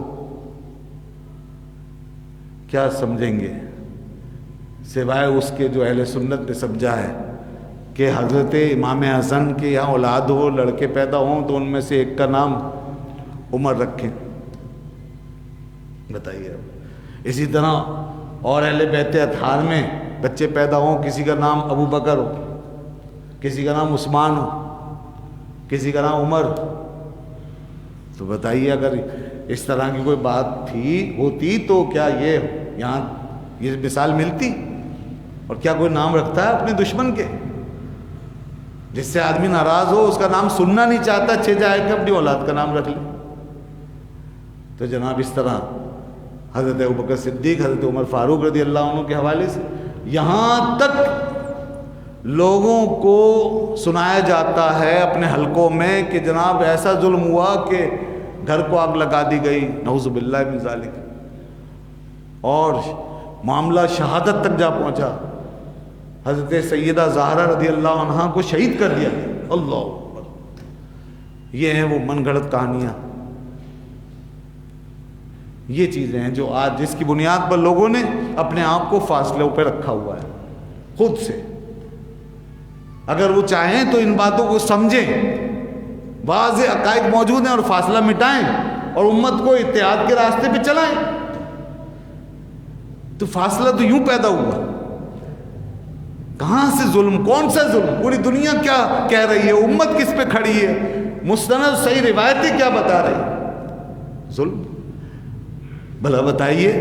کیا سمجھیں گے سوائے اس کے جو اہل سنت نے سمجھا ہے کہ حضرت امام حسن کے یہاں اولاد ہو، لڑکے پیدا ہوں تو ان میں سے ایک کا نام عمر رکھیں. بتائیے اب اسی طرح اور اہل بیت اطہار میں بچے پیدا ہوں، کسی کا نام ابو بکر ہو، کسی کا نام عثمان ہو، کسی کا نام عمر. تو بتائیے اگر اس طرح کی کوئی بات ہوتی تو کیا یہ یہاں یہ مثال ملتی؟ اور کیا کوئی نام رکھتا ہے اپنے دشمن کے؟ جس سے آدمی ناراض ہو، اس کا نام سننا نہیں چاہتا، جائے کہ اپنی اولاد کا نام رکھ لے. تو جناب اس طرح حضرت ابوبکر صدیق، حضرت عمر فاروق رضی اللہ عنہ کے حوالے سے یہاں تک لوگوں کو سنایا جاتا ہے اپنے حلقوں میں کہ جناب ایسا ظلم ہوا کہ گھر کو آگ لگا دی گئی، نعوذ باللہ من ذالک، اور معاملہ شہادت تک جا پہنچا. حضرت سیدہ زہرا رضی اللہ عنہا کو شہید کر دیا گیا. اللہ اکبر. یہ ہیں وہ من گھڑت کہانیاں، یہ چیزیں ہیں جو آج جس کی بنیاد پر لوگوں نے اپنے آپ کو فاصلوں پہ رکھا ہوا ہے خود سے. اگر وہ چاہیں تو ان باتوں کو سمجھیں، واضح حقائق موجود ہیں، اور فاصلہ مٹائیں اور امت کو اتحاد کے راستے پہ چلائیں. تو فاصلہ تو یوں پیدا ہوا. کہاں سے ظلم؟ کون سا ظلم؟ پوری دنیا کیا کہہ رہی ہے؟ امت کس پہ کھڑی ہے؟ مستند صحیح روایتیں کیا بتا رہی؟ ظلم. بھلا بتائیے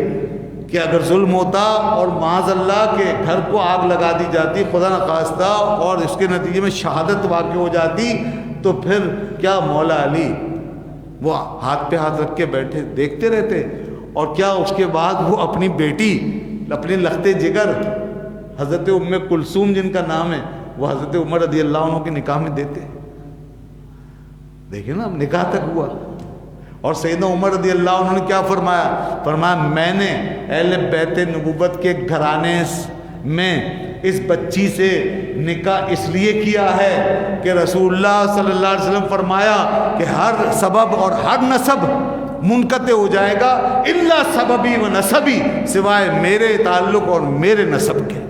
کہ اگر ظلم ہوتا اور معاذ اللہ کے گھر کو آگ لگا دی جاتی خدا نخواستہ اور اس کے نتیجے میں شہادت واقع ہو جاتی، تو پھر کیا مولا علی وہ ہاتھ پہ ہاتھ رکھ کے بیٹھے دیکھتے رہتے. اور کیا اس کے بعد وہ اپنی بیٹی, اپنے لخت جگر حضرت ام کلثوم جن کا نام ہے, وہ حضرت عمر رضی اللہ عنہ کے نکاح میں دیتے. دیکھیں نا, نکاح تک ہوا. اور سیدنا عمر رضی اللہ عنہ نے کیا فرمایا؟ فرمایا میں نے اہل بیت نبوت کے گھرانے میں اس بچی سے نکاح اس لیے کیا ہے کہ رسول اللہ صلی اللہ علیہ وسلم فرمایا کہ ہر سبب اور ہر نسب منقطع ہو جائے گا الا سببی و نسبی, سوائے میرے تعلق اور میرے نسب کے.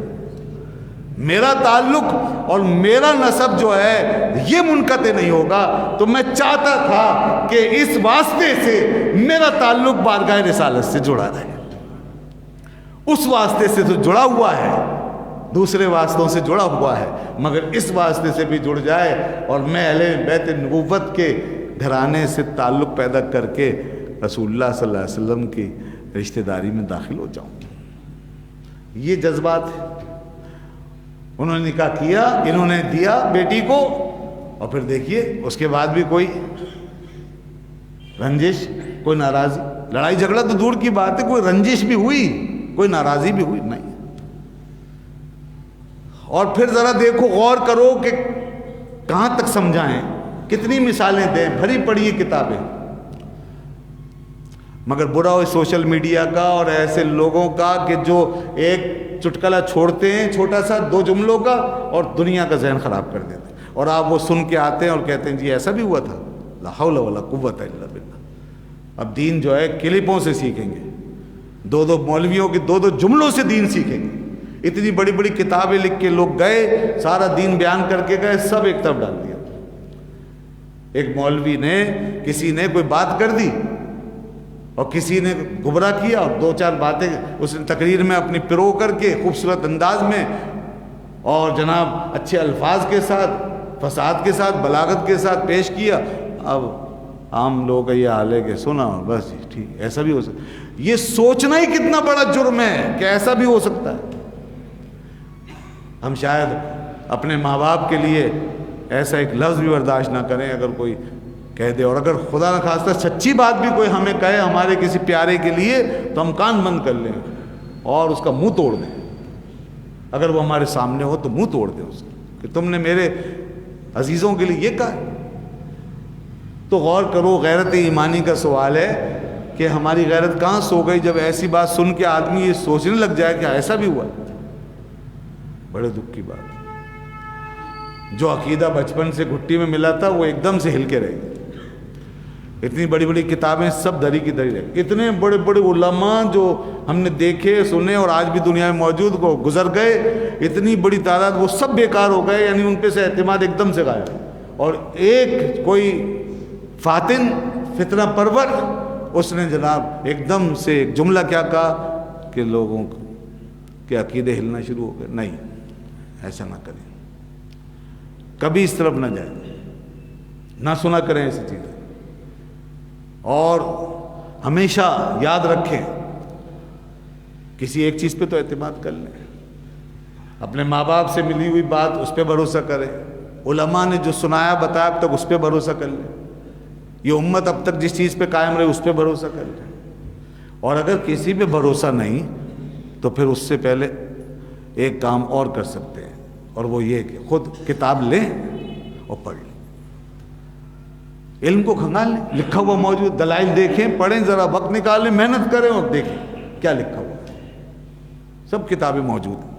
میرا تعلق اور میرا نسب جو ہے یہ منقطع نہیں ہوگا. تو میں چاہتا تھا کہ اس واسطے سے میرا تعلق بارگاہ رسالت سے جڑا رہے. اس واسطے سے تو جڑا ہوا ہے, دوسرے واسطوں سے جڑا ہوا ہے, مگر اس واسطے سے بھی جڑ جائے اور میں اہل بیت نبوت کے گھرانے سے تعلق پیدا کر کے رسول اللہ صلی اللہ علیہ وسلم کی رشتہ داری میں داخل ہو جاؤں. یہ جذبات ہے. انہوں نے نکاح کیا, انہوں نے دیا بیٹی کو, اور پھر دیکھیے اس کے بعد بھی کوئی رنجش, کوئی ناراضی, لڑائی جھگڑا تو دور کی بات ہے, کوئی رنجش بھی ہوئی, کوئی ناراضی بھی ہوئی نہیں. اور پھر ذرا دیکھو, غور کرو کہ کہاں تک سمجھائیں, کتنی مثالیں دیں, بھری پڑی کتابیں. مگر برا ہو سوشل میڈیا کا اور ایسے لوگوں کا کہ جو ایک چٹکلا چھوڑتے ہیں چھوٹا سا 2 جملوں کا اور دنیا کا ذہن خراب کر دیتے ہیں, اور آپ وہ سن کے آتے ہیں اور کہتے ہیں جی ایسا بھی ہوا تھا. لا حول ولا قوت الا باللہ. اب دین جو ہے کلپوں سے سیکھیں گے, 2 مولویوں کے 2 جملوں سے دین سیکھیں گے. اتنی بڑی بڑی کتابیں لکھ کے لوگ گئے, سارا دین بیان کر کے گئے, سب ایک طرف ڈال دیا. ایک مولوی نے, کسی نے کوئی بات کر دی اور کسی نے گمراہ کیا, اور 2-4 باتیں اس نے تقریر میں اپنی پرو کر کے خوبصورت انداز میں اور جناب اچھے الفاظ کے ساتھ, فصاحت کے ساتھ, بلاغت کے ساتھ پیش کیا. اب عام لوگ کا یہ حال ہے کہ سنا اور بس ٹھیک, ایسا بھی ہو سکتا. یہ سوچنا ہی کتنا بڑا جرم ہے کہ ایسا بھی ہو سکتا ہے. ہم شاید اپنے ماں باپ کے لیے ایسا ایک لفظ بھی برداشت نہ کریں اگر کوئی کہہ دے, اور اگر خدا نہ خواستہ سچی بات بھی کوئی ہمیں کہے ہمارے کسی پیارے کے لیے, تو ہم کان بند کر لیں اور اس کا منہ توڑ دیں. اگر وہ ہمارے سامنے ہو تو منہ توڑ دیں اس کا کہ تم نے میرے عزیزوں کے لیے یہ کہا. تو غور کرو, غیرت ایمانی کا سوال ہے کہ ہماری غیرت کہاں سو گئی جب ایسی بات سن کے آدمی یہ سوچنے لگ جائے کہ ایسا بھی ہوا. بڑے دکھ کی بات. جو عقیدہ بچپن سے گھٹی میں ملا تھا وہ ایک دم سے ہل کے رہ گیا. اتنی بڑی بڑی کتابیں سب دری کی دری رہ گئی. اتنے بڑے بڑے علماء جو ہم نے دیکھے سنے اور آج بھی دنیا میں موجود کو گزر گئے, اتنی بڑی تعداد, وہ سب بیکار ہو گئے. یعنی ان پہ سے اعتماد ایک دم سے غائب. اور ایک کوئی فاتن فتنہ پرور, اس نے جناب ایک دم سے ایک جملہ کیا کہا کہ لوگوں کے عقیدے ہلنا شروع ہو گئے. نہیں, ایسا نہ کریں, کبھی اس طرف نہ جائیں, نہ سنا کریں ایسی چیزیں. اور ہمیشہ یاد رکھیں, کسی ایک چیز پہ تو اعتماد کر لیں. اپنے ماں باپ سے ملی ہوئی بات اس پہ بھروسہ کریں, علماء نے جو سنایا بتایا اب تک اس پہ بھروسہ کر لیں. یہ امت اب تک جس چیز پہ قائم رہے اس پہ بھروسہ کر لیں. اور اگر کسی پہ بھروسہ نہیں تو پھر اس سے پہلے ایک کام اور کر سکتے ہیں, اور وہ یہ کہ خود کتاب لیں اور پڑھ لیں, علم کو کھنگال لیں. لکھا ہوا موجود, دلائل دیکھیں, پڑھیں, ذرا وقت نکالیں, محنت کریں اور دیکھیں کیا لکھا ہوا ہے. سب کتابیں موجود ہیں.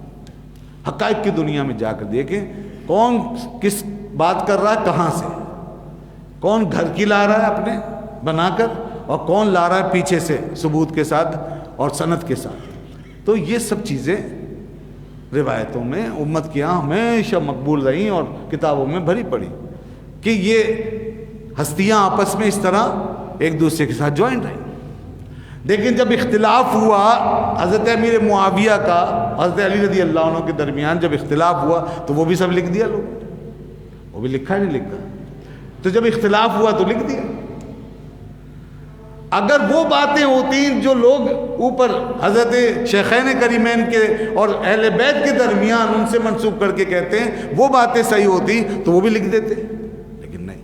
حقائق کی دنیا میں جا کر دیکھیں کون کس بات کر رہا ہے, کہاں سے, کون گھر کی لا رہا ہے اپنے بنا کر, اور کون لا رہا ہے پیچھے سے ثبوت کے ساتھ اور سند کے ساتھ. تو یہ سب چیزیں روایتوں میں امت کی یہاں ہمیشہ مقبول رہیں اور کتابوں میں بھری پڑی کہ یہ ہستیاں آپس میں اس طرح ایک دوسرے کے ساتھ جوائن رہیں. لیکن جب اختلاف ہوا حضرت امیر معاویہ کا حضرت علی رضی اللہ عنہ کے درمیان, جب اختلاف ہوا تو وہ بھی سب لکھ دیا لوگ, وہ بھی لکھا نہیں لکھا. تو جب اختلاف ہوا تو لکھ دیا. اگر وہ باتیں ہوتی جو لوگ اوپر حضرت شیخین کریمین کے اور اہل بیت کے درمیان ان سے منسوب کر کے کہتے ہیں, وہ باتیں صحیح ہوتی تو وہ بھی لکھ دیتے, لیکن نہیں.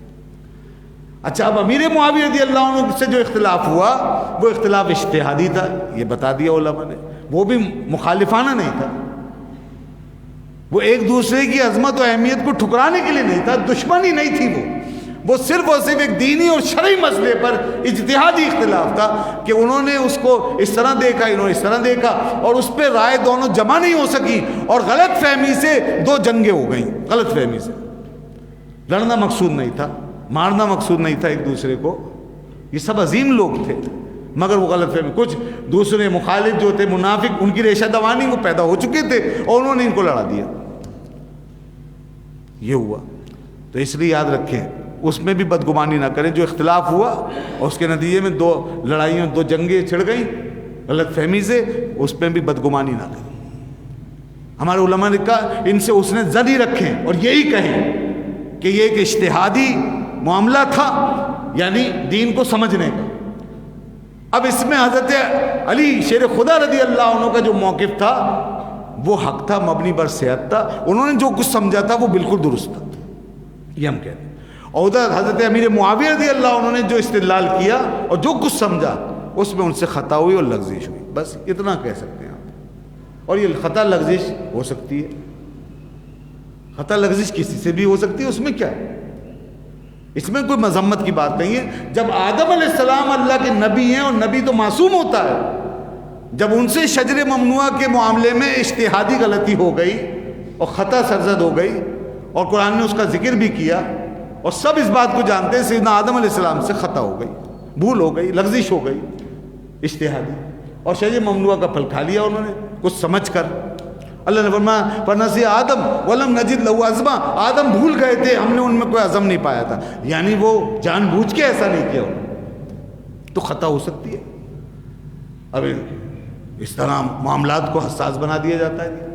اچھا اب امیر معاویہ رضی اللہ عنہ سے جو اختلاف ہوا وہ اختلاف اجتہادی تھا، یہ بتا دیا علماء نے، وہ بھی مخالفانہ نہیں تھا، وہ ایک دوسرے کی عظمت و اہمیت کو ٹھکرانے کے لیے نہیں تھا، دشمنی نہیں تھی، وہ صرف اور صرف ایک دینی اور شرعی مسئلے پر اجتہادی اختلاف تھا کہ انہوں نے اس کو اس طرح دیکھا، انہوں نے اس طرح دیکھا، اور اس پہ رائے دونوں جمع نہیں ہو سکی، اور غلط فہمی سے دو جنگیں ہو گئیں، غلط فہمی سے۔ لڑنا مقصود نہیں تھا، مارنا مقصود نہیں تھا ایک دوسرے کو، یہ سب عظیم لوگ تھے، مگر وہ غلط فہمی، کچھ دوسرے مخالف جو تھے منافق، ان کی ریشہ دوانی وہ پیدا ہو چکے تھے اور انہوں نے ان کو لڑا دیا، یہ ہوا۔ تو اس لیے یاد رکھیں اس میں بھی بدگمانی نہ کریں، جو اختلاف ہوا اور اس کے نتیجے میں دو لڑائیوں، دو جنگیں چھڑ گئیں غلط فہمی سے، اس میں بھی بدگمانی نہ کریں۔ ہمارے علماء نے کہا ان سے اس نے زد ہی رکھیں اور یہی کہیں کہ یہ ایک اجتہادی معاملہ تھا، یعنی دین کو سمجھنے کا۔ اب اس میں حضرت علی شیر خدا رضی اللہ عنہ کا جو موقف تھا وہ حق تھا، مبنی بر صحت تھا، انہوں نے جو کچھ سمجھا تھا وہ بالکل درست تھا، یہ ہم کہتے ہیں۔ اور ادھر حضرت امیر معاویہ رضی اللہ عنہ نے جو استدلال کیا اور جو کچھ سمجھا اس میں ان سے خطا ہوئی اور لغزش ہوئی، بس اتنا کہہ سکتے ہیں آپ۔ اور یہ خطا لغزش ہو سکتی ہے، خطا لغزش کسی سے بھی ہو سکتی ہے، اس میں کیا ہے، اس میں کوئی مذمت کی بات نہیں ہے۔ جب آدم علیہ السلام اللہ کے نبی ہیں اور نبی تو معصوم ہوتا ہے، جب ان سے شجر ممنوعہ کے معاملے میں اجتہادی غلطی ہو گئی اور خطا سرزد ہو گئی اور قرآن نے اس کا ذکر بھی کیا اور سب اس بات کو جانتے ہیں سیدنا آدم علیہ السلام سے خطا ہو گئی، بھول ہو گئی، لغزش ہو گئی اجتہادی، اور شجر ممنوعہ کا پھل کھا لیا انہوں نے کچھ سمجھ کر۔ اللہ نے فرمایا فَنَسِیَ آدم وَلَمْ نَجِدْ لَهُ عَزْمًا، آدم بھول گئے تھے، ہم نے ان میں کوئی عزم نہیں پایا تھا، یعنی وہ جان بوجھ کے ایسا نہیں کیا انہوں نے، تو خطا ہو سکتی ہے۔ اب اس طرح معاملات کو حساس بنا دیا جاتا ہے۔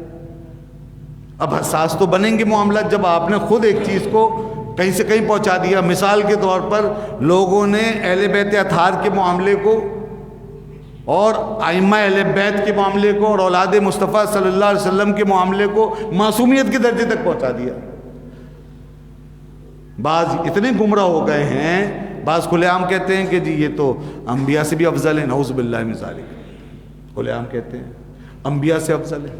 اب حساس تو بنیں گے معاملات جب آپ نے خود ایک چیز کو کہیں سے کہیں پہنچا دیا۔ مثال کے طور پر لوگوں نے اہل بیت اطہار کے معاملے کو اور ائمہ اہل بیت کے معاملے کو اور اولاد مصطفیٰ صلی اللہ علیہ وسلم کے معاملے کو معصومیت کے درجے تک پہنچا دیا۔ بعض اتنے گمراہ ہو گئے ہیں، بعض کھلے عام کہتے ہیں کہ جی یہ تو انبیاء سے بھی افضل ہے، نعوذ باللہ من ذالک، کھلے عام کہتے ہیں انبیاء سے افضل ہے،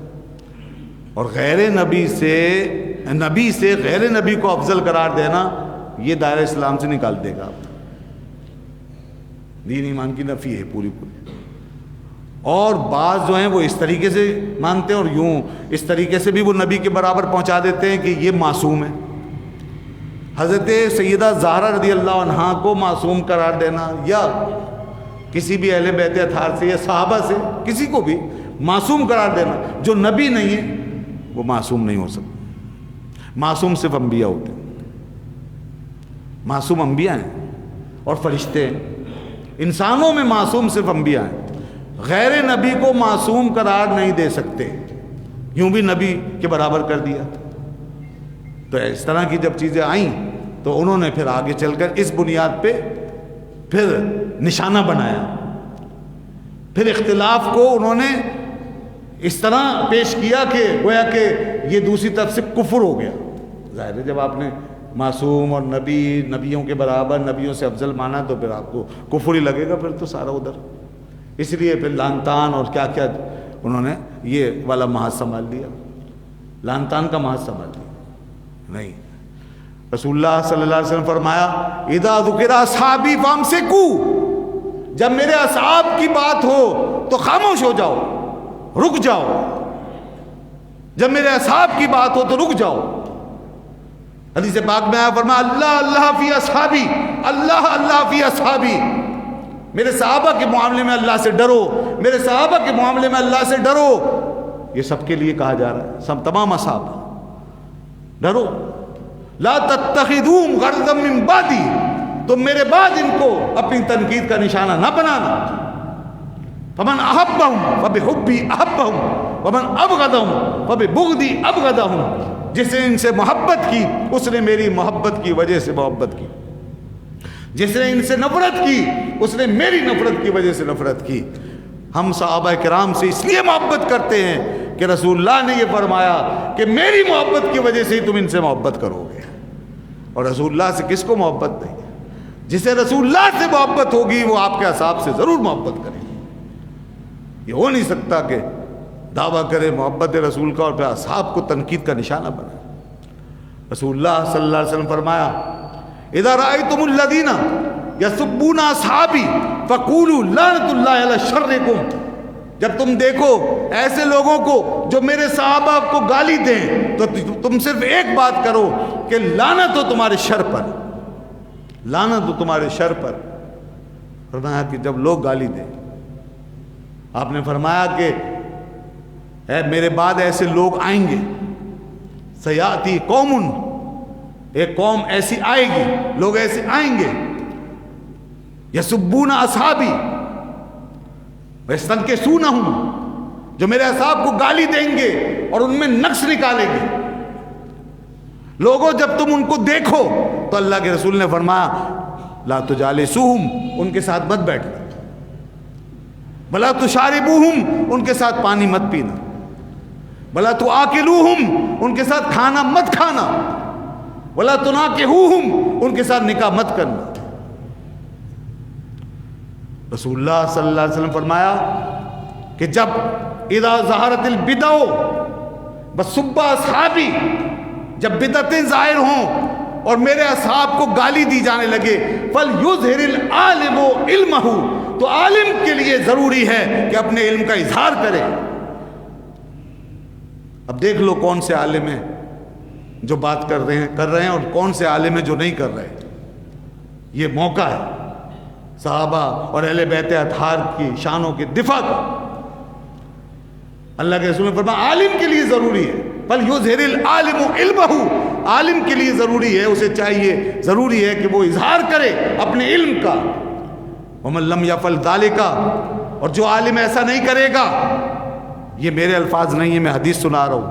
اور غیر نبی سے غیر نبی کو افضل قرار دینا یہ دائرہ اسلام سے نکال دے گا، دین ایمان کی نفی ہے پوری پوری۔ اور بعض جو ہیں وہ اس طریقے سے مانتے ہیں اور یوں اس طریقے سے بھی وہ نبی کے برابر پہنچا دیتے ہیں کہ یہ معصوم ہے۔ حضرت سیدہ زہرا رضی اللہ عنہا کو معصوم قرار دینا یا کسی بھی اہل بیت اطہار سے یا صحابہ سے کسی کو بھی معصوم قرار دینا جو نبی نہیں ہے وہ معصوم نہیں ہو سکتا۔ معصوم صرف انبیاء ہوتے ہیں، معصوم انبیاء ہیں اور فرشتے ہیں، انسانوں میں معصوم صرف انبیاء ہیں، غیر نبی کو معصوم قرار نہیں دے سکتے، یوں بھی نبی کے برابر کر دیا۔ تو اس طرح کی جب چیزیں آئیں تو انہوں نے پھر آگے چل کر اس بنیاد پہ پھر نشانہ بنایا، پھر اختلاف کو انہوں نے اس طرح پیش کیا کہ گویا کہ یہ دوسری طرف سے کفر ہو گیا۔ ظاہر ہے جب آپ نے معصوم اور نبیوں کے برابر، نبیوں سے افضل مانا تو پھر آپ کو کفر ہی لگے گا پھر تو سارا ادھر، اس لیے پھر لان تان اور کیا کیا انہوں نے یہ والا محاذ سنبھال لیا، لان تان کا محاذ سنبھال لیا نہیں۔ رسول اللہ صلی اللہ علیہ وسلم فرمایا اذا ذکر اصحابی فامسکوا، جب میرے اصحاب کی بات ہو تو خاموش ہو جاؤ، رک جاؤ، جب میرے اصحاب کی بات ہو تو رک جاؤ۔ حدیث پاک میں آیا فرمایا اللہ اللہ فی اصحابی، اللہ اللہ فی اصحابی، میرے صحابہ کے معاملے میں اللہ سے ڈرو، میرے صحابہ کے معاملے میں اللہ سے ڈرو۔ یہ سب کے لیے کہا جا رہا ہے، سب تمام صحابہ ڈرو۔ لا تتخذوهم غرضا من بعدی، تم میرے بعد ان کو اپنی تنقید کا نشانہ نہ بنانا۔ فمن احبهم فبحبی احبهم ومن ابغضهم فببغضی ابغضهم، جس نے ان سے محبت کی اس نے میری محبت کی وجہ سے محبت کی، جس نے ان سے نفرت کی اس نے میری نفرت کی وجہ سے نفرت کی۔ ہم صحابہ کرام سے اس لیے محبت کرتے ہیں کہ رسول اللہ نے یہ فرمایا کہ میری محبت کی وجہ سے ہی تم ان سے محبت کرو گے، اور رسول اللہ سے کس کو محبت نہیں؟ جسے رسول اللہ سے محبت ہوگی وہ آپ کے اصحاب سے ضرور محبت کرے گی. یہ ہو نہیں سکتا کہ دعویٰ کرے محبت رسول کا اور پھر اصحاب کو تنقید کا نشانہ بنائے. رسول اللہ صلی اللہ علیہ وسلم فرمایا اذا رأيتم الذين يسبون اصحابي فقولوا لعنت الله على شركم. جب تم دیکھو ایسے لوگوں کو جو میرے صحابہ کو گالی دیں تو تم صرف ایک بات کرو کہ لعنت ہو تمہارے شر پر، لعنت ہو تمہارے شر پر. فرمایا کہ جب لوگ گالی دیں، آپ نے فرمایا کہ اے میرے بعد ایسے لوگ آئیں گے، سیاتی قوم، ایک قوم ایسی آئے گی، لوگ ایسے آئیں گے، یسبون اصحابی ویستنکسونہم، جو میرے اصحاب کو گالی دیں گے اور ان میں نقص نکالیں گے. لوگوں جب تم ان کو دیکھو تو اللہ کے رسول نے فرمایا لا تجالسوہم، ان کے ساتھ مت بیٹھنا، بلا تشاربوہم، ان کے ساتھ پانی مت پینا، بلا تآکلوہم، ان کے ساتھ کھانا مت کھانا، ولا تناکحوہم، ان کے ساتھ نکاح مت کرنا. رسول اللہ صلی اللہ علیہ وسلم فرمایا کہ جب اذا ظہرت البدع بسب اصحابی، جب بدعتیں ظاہر ہوں اور میرے اصحاب کو گالی دی جانے لگے، فَلْيُظْهِرِ الْعَالِمُ عِلْمَهُ، تو عالم کے لیے ضروری ہے کہ اپنے علم کا اظہار کرے. اب دیکھ لو کون سے عالم ہیں جو بات کر رہے ہیں اور کون سے عالم ہیں جو نہیں کر رہے. یہ موقع ہے صحابہ اور اہل بیت اطہار کی شانوں کے دفاع کا. اللہ کے رسول نے فرمایا عالم کے لیے ضروری ہے، فَلْيُظْهِرِ الْعَالِمُ عِلْمَهُ، عالم کے لیے ضروری ہے، اسے چاہیے، ضروری ہے کہ وہ اظہار کرے اپنے علم کا. وَمَن لَّمْ يَفْعَلْ ذَلِكَ، اور جو عالم ایسا نہیں کرے گا، یہ میرے الفاظ نہیں ہیں، میں حدیث سنا رہا ہوں.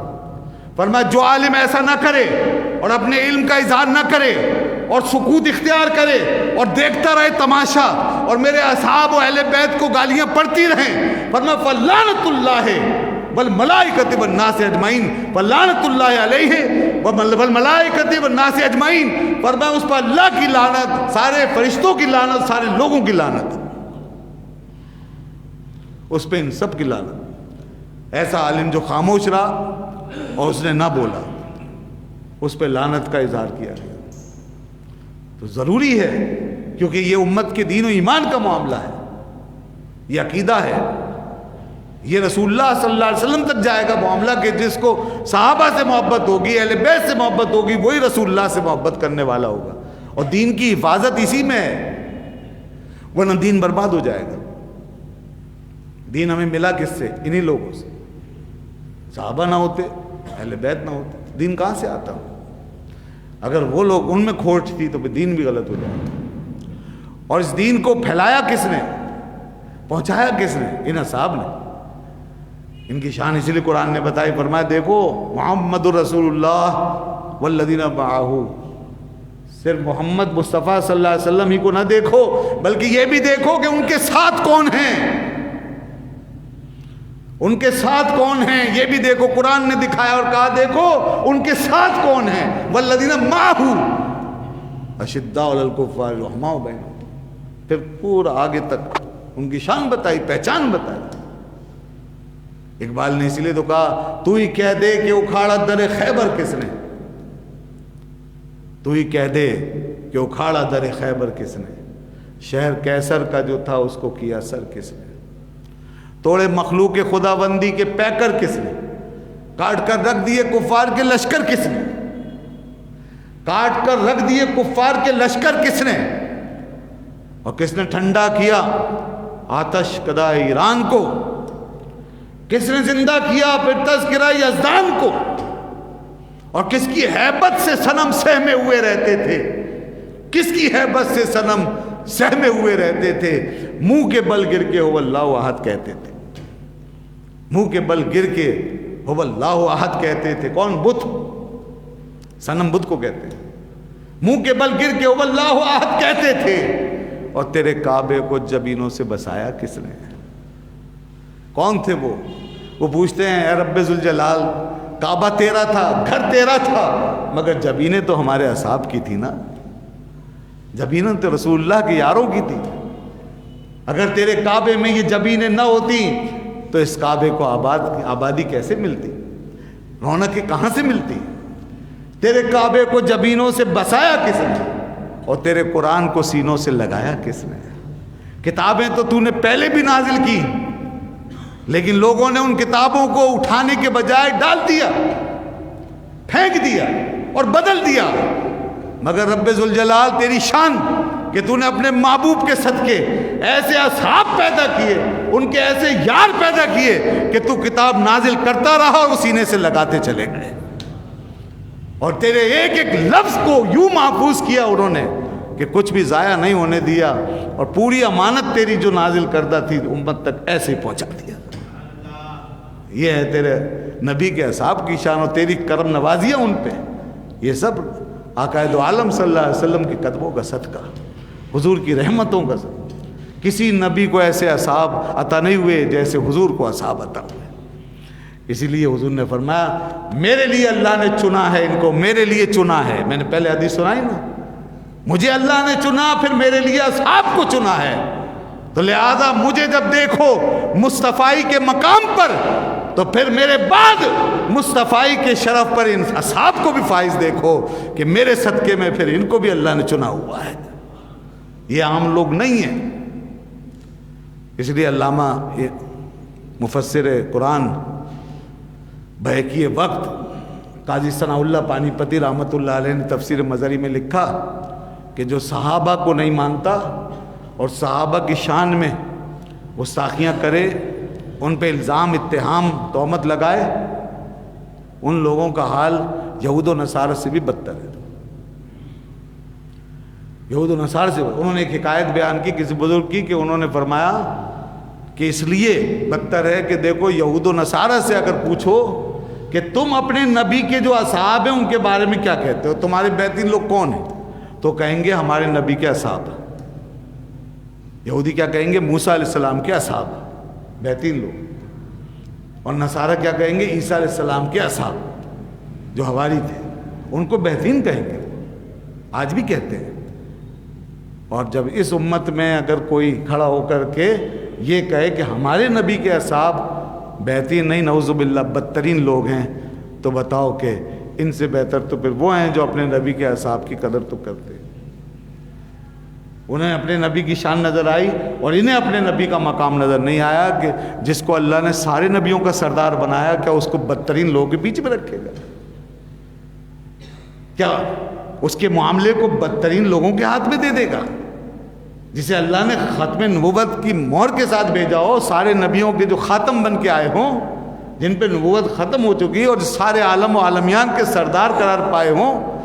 فرمایا جو عالم ایسا نہ کرے اور اپنے علم کا اظہار نہ کرے اور سکوت اختیار کرے اور دیکھتا رہے تماشا اور میرے اصحاب و اہل بیت کو گالیاں پڑتی رہیں، فرمایا فَلَّعْنَةُ اللَّهِ وَالْمَلَائِكَةِ وَالنَّاسِ أَجْمَعِينَ، فَلَّعْنَةُ اللَّهِ عَلَيْهِ وَالْمَلَائِكَةِ وَالنَّاسِ أَجْمَعِينَ، فرمایا اس پر اللہ کی لعنت، سارے فرشتوں کی لعنت، سارے لوگوں کی لعنت، اس پہ ان سب کی لعنت. ایسا عالم جو خاموش رہا اور اس نے نہ بولا، اس پہ لعنت کا اظہار کیا گیا. تو ضروری ہے کیونکہ یہ امت کے دین و ایمان کا معاملہ ہے، یہ عقیدہ ہے، یہ رسول اللہ صلی اللہ علیہ وسلم تک جائے گا معاملہ کہ جس کو صحابہ سے محبت ہوگی، اہل بیت سے محبت ہوگی، وہی رسول اللہ سے محبت کرنے والا ہوگا. اور دین کی حفاظت اسی میں ہے، ورنہ دین برباد ہو جائے گا. دین ہمیں ملا کس سے؟ انہی لوگوں سے. صحابہ نہ ہوتے، اہل بیت نہ ہوتے، دین کہاں سے آتا؟ اگر وہ لوگ ان میں کھوٹ تھی تو دین بھی غلط ہو جائے. اور اس دین کو پھیلایا کس نے، پہنچایا کس نے؟ ان اصحاب نے. ان کی شان اسی لیے قرآن نے بتائی، فرمایا دیکھو محمد رسول اللہ والذین معہ، صرف محمد مصطفیٰ صلی اللہ علیہ وسلم ہی کو نہ دیکھو بلکہ یہ بھی دیکھو کہ ان کے ساتھ کون ہیں، ان کے ساتھ کون ہیں یہ بھی دیکھو. قرآن نے دکھایا اور کہا دیکھو ان کے ساتھ کون ہیں، والذین معہ اشداء علی الکفار رحماء بینہم. پھر پورا آگے تک ان کی شان بتائی، پہچان بتائی. اقبال نے اسی لیے تو کہا تو ہی کہہ دے کہ اکھاڑا در خیبر کس نے، تو ہی کہہ دے کہ اکھاڑا در خیبر کس نے، شہر کیسر کا جو تھا اس کو کیا سر کس نے، توڑے مخلوق خداوندی کے پیکر کس نے، کاٹ کر رکھ دیے کفار کے لشکر کس نے، کاٹ کر رکھ دیے کفار کے لشکر کس نے، اور کس نے ٹھنڈا کیا آتش کدہ ایران کو، کس نے زندہ کیا پھر تذکرہ یزدان کو، اور کس کی ہیبت سے صنم سہمے ہوئے رہتے تھے، کس کی ہیبت سے صنم سہمے ہوئے رہتے تھے، منہ کے بل گر کے هو اللہ احد کہتے تھے، منہ کے بل گر کے هو اللہ احد کہتے تھے. کون؟ بت، صنم بت کو کہتے ہیں. منہ کے بل گر کے هو اللہ احد کہتے تھے. اور تیرے کعبے کو جبینوں سے بسایا کس نے؟ کون تھے وہ؟ وہ پوچھتے ہیں اے رب ذوالجلال کعبہ تیرا تھا، گھر تیرا تھا، مگر جبینیں تو ہمارے اصحاب کی تھی نا. جبینیں تو رسول اللہ کے یاروں کی تھی. اگر تیرے کعبے میں یہ جبینیں نہ ہوتی تو اس کعبے کو آبادی کیسے ملتی, رونقیں کہاں سے ملتی؟ تیرے کعبے کو جبینوں سے بسایا کس نے اور تیرے قرآن کو سینوں سے لگایا کس نے؟ کتابیں تو نے پہلے بھی نازل کی, لیکن لوگوں نے ان کتابوں کو اٹھانے کے بجائے ڈال دیا, پھینک دیا اور بدل دیا. مگر رب ذوالجلال تیری شان کہ تو نے اپنے محبوب کے صدقے ایسے اصحاب پیدا کیے, ان کے ایسے یار پیدا کیے کہ تو کتاب نازل کرتا رہا اور سینے سے لگاتے چلے گئے, اور تیرے ایک ایک لفظ کو یوں محفوظ کیا انہوں نے کہ کچھ بھی ضائع نہیں ہونے دیا, اور پوری امانت تیری جو نازل کردہ تھی امت تک ایسے ہی پہنچا دیا. یہ ہے تیرے نبی کے اصحاب کی شان اور تیری کرم نوازیاں ان پہ. یہ سب آقا دو عالم صلی اللہ علیہ وسلم کے قدموں کا صدقہ, حضور کی رحمتوں کا صدقہ. کسی نبی کو ایسے اصحاب عطا نہیں ہوئے جیسے حضور کو اصحاب عطا ہوئے. اسی لیے حضور نے فرمایا میرے لیے اللہ نے چنا ہے ان کو, میرے لیے چنا ہے. میں نے پہلے حدیث سنائی نا, مجھے اللہ نے چنا پھر میرے لیے اصحاب کو چنا ہے. تو لہذا مجھے جب دیکھو مصطفی کے مقام پر تو پھر میرے بعد مصطفی کے شرف پر ان اصحاب کو بھی فائز دیکھو کہ میرے صدقے میں پھر ان کو بھی اللہ نے چنا ہوا ہے. یہ عام لوگ نہیں ہیں. اس لیے علامہ مفسر قرآن بہکی وقت قاضی ثناء اللہ پانی پتی رحمۃ اللہ علیہ نے تفسیر مظہری میں لکھا کہ جو صحابہ کو نہیں مانتا اور صحابہ کی شان میں گستاخیاں کرے, ان پہ الزام اتہام تہمت لگائے, ان لوگوں کا حال یہود و نصارہ سے بھی بدتر ہے. یہود و نصارہ سے انہوں نے ایک حکایت بیان کی کسی بزرگ کی کہ انہوں نے فرمایا کہ اس لیے بدتر ہے کہ دیکھو یہود و نصارہ سے اگر پوچھو کہ تم اپنے نبی کے جو اصحاب ہیں ان کے بارے میں کیا کہتے ہو, تمہارے بیتین لوگ کون ہیں, تو کہیں گے ہمارے نبی کے اصحاب. یہودی کیا کہیں گے؟ موسیٰ علیہ السلام کے اصحاب بیتین لوگ. اور نصارہ کیا کہیں گے؟ عیسیٰ علیہ السلام کے اصحاب جو حواری تھے, ان کو بیتین کہیں گے, آج بھی کہتے ہیں. اور جب اس امت میں اگر کوئی کھڑا ہو کر کے یہ کہے کہ ہمارے نبی کے اصحاب بیتین نہیں, نعوذ باللہ بدترین لوگ ہیں, تو بتاؤ کہ ان سے بہتر تو پھر وہ ہیں جو اپنے نبی کے اصحاب کی قدر تو کرتے ہیں. انہیں اپنے نبی کی شان نظر آئی اور انہیں اپنے نبی کا مقام نظر نہیں آیا کہ جس کو اللہ نے سارے نبیوں کا سردار بنایا, کیا اس کو بدترین لوگوں کے بیچ میں رکھے گا؟ کیا اس کے معاملے کو بدترین لوگوں کے ہاتھ میں دے دے گا؟ جسے اللہ نے ختم نبوت کی مہر کے ساتھ بھیجا ہو, سارے نبیوں کے جو خاتم بن کے آئے ہوں, جن پہ نبوت ختم ہو چکی اور سارے عالم و عالمیان کے سردار قرار پائے ہوں,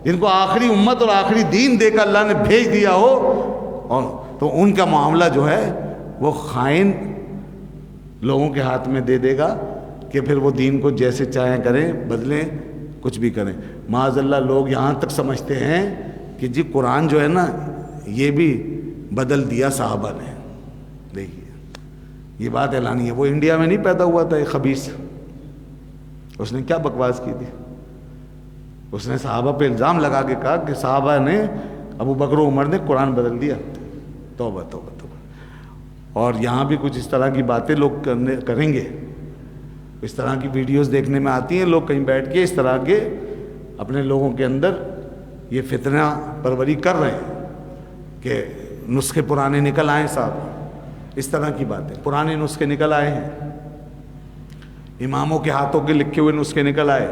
جن کو آخری امت اور آخری دین دے کر اللہ نے بھیج دیا ہو, اور تو ان کا معاملہ جو ہے وہ خائن لوگوں کے ہاتھ میں دے دے گا کہ پھر وہ دین کو جیسے چاہیں کریں, بدلیں, کچھ بھی کریں. معاذ اللہ لوگ یہاں تک سمجھتے ہیں کہ جی قرآن جو ہے نا یہ بھی بدل دیا صحابہ نے. دیکھیے یہ بات اعلانی ہے, وہ انڈیا میں نہیں پیدا ہوا تھا ایک خبیث, اس نے کیا بکواس کی تھی, اس نے صحابہ پہ الزام لگا کے کہا کہ صحابہ نے ابو بکر و عمر نے قرآن بدل دیا. توبہ توبہ توبہ. اور یہاں بھی کچھ اس طرح کی باتیں لوگ کریں گے, اس طرح کی ویڈیوز دیکھنے میں آتی ہیں, لوگ کہیں بیٹھ کے اس طرح کے اپنے لوگوں کے اندر یہ فتنہ پروری کر رہے ہیں کہ نسخے پرانے نکل آئے صاحب, اس طرح کی باتیں. پرانے نسخے نکل آئے ہیں, اماموں کے ہاتھوں کے لکھے ہوئے نسخے نکل آئے,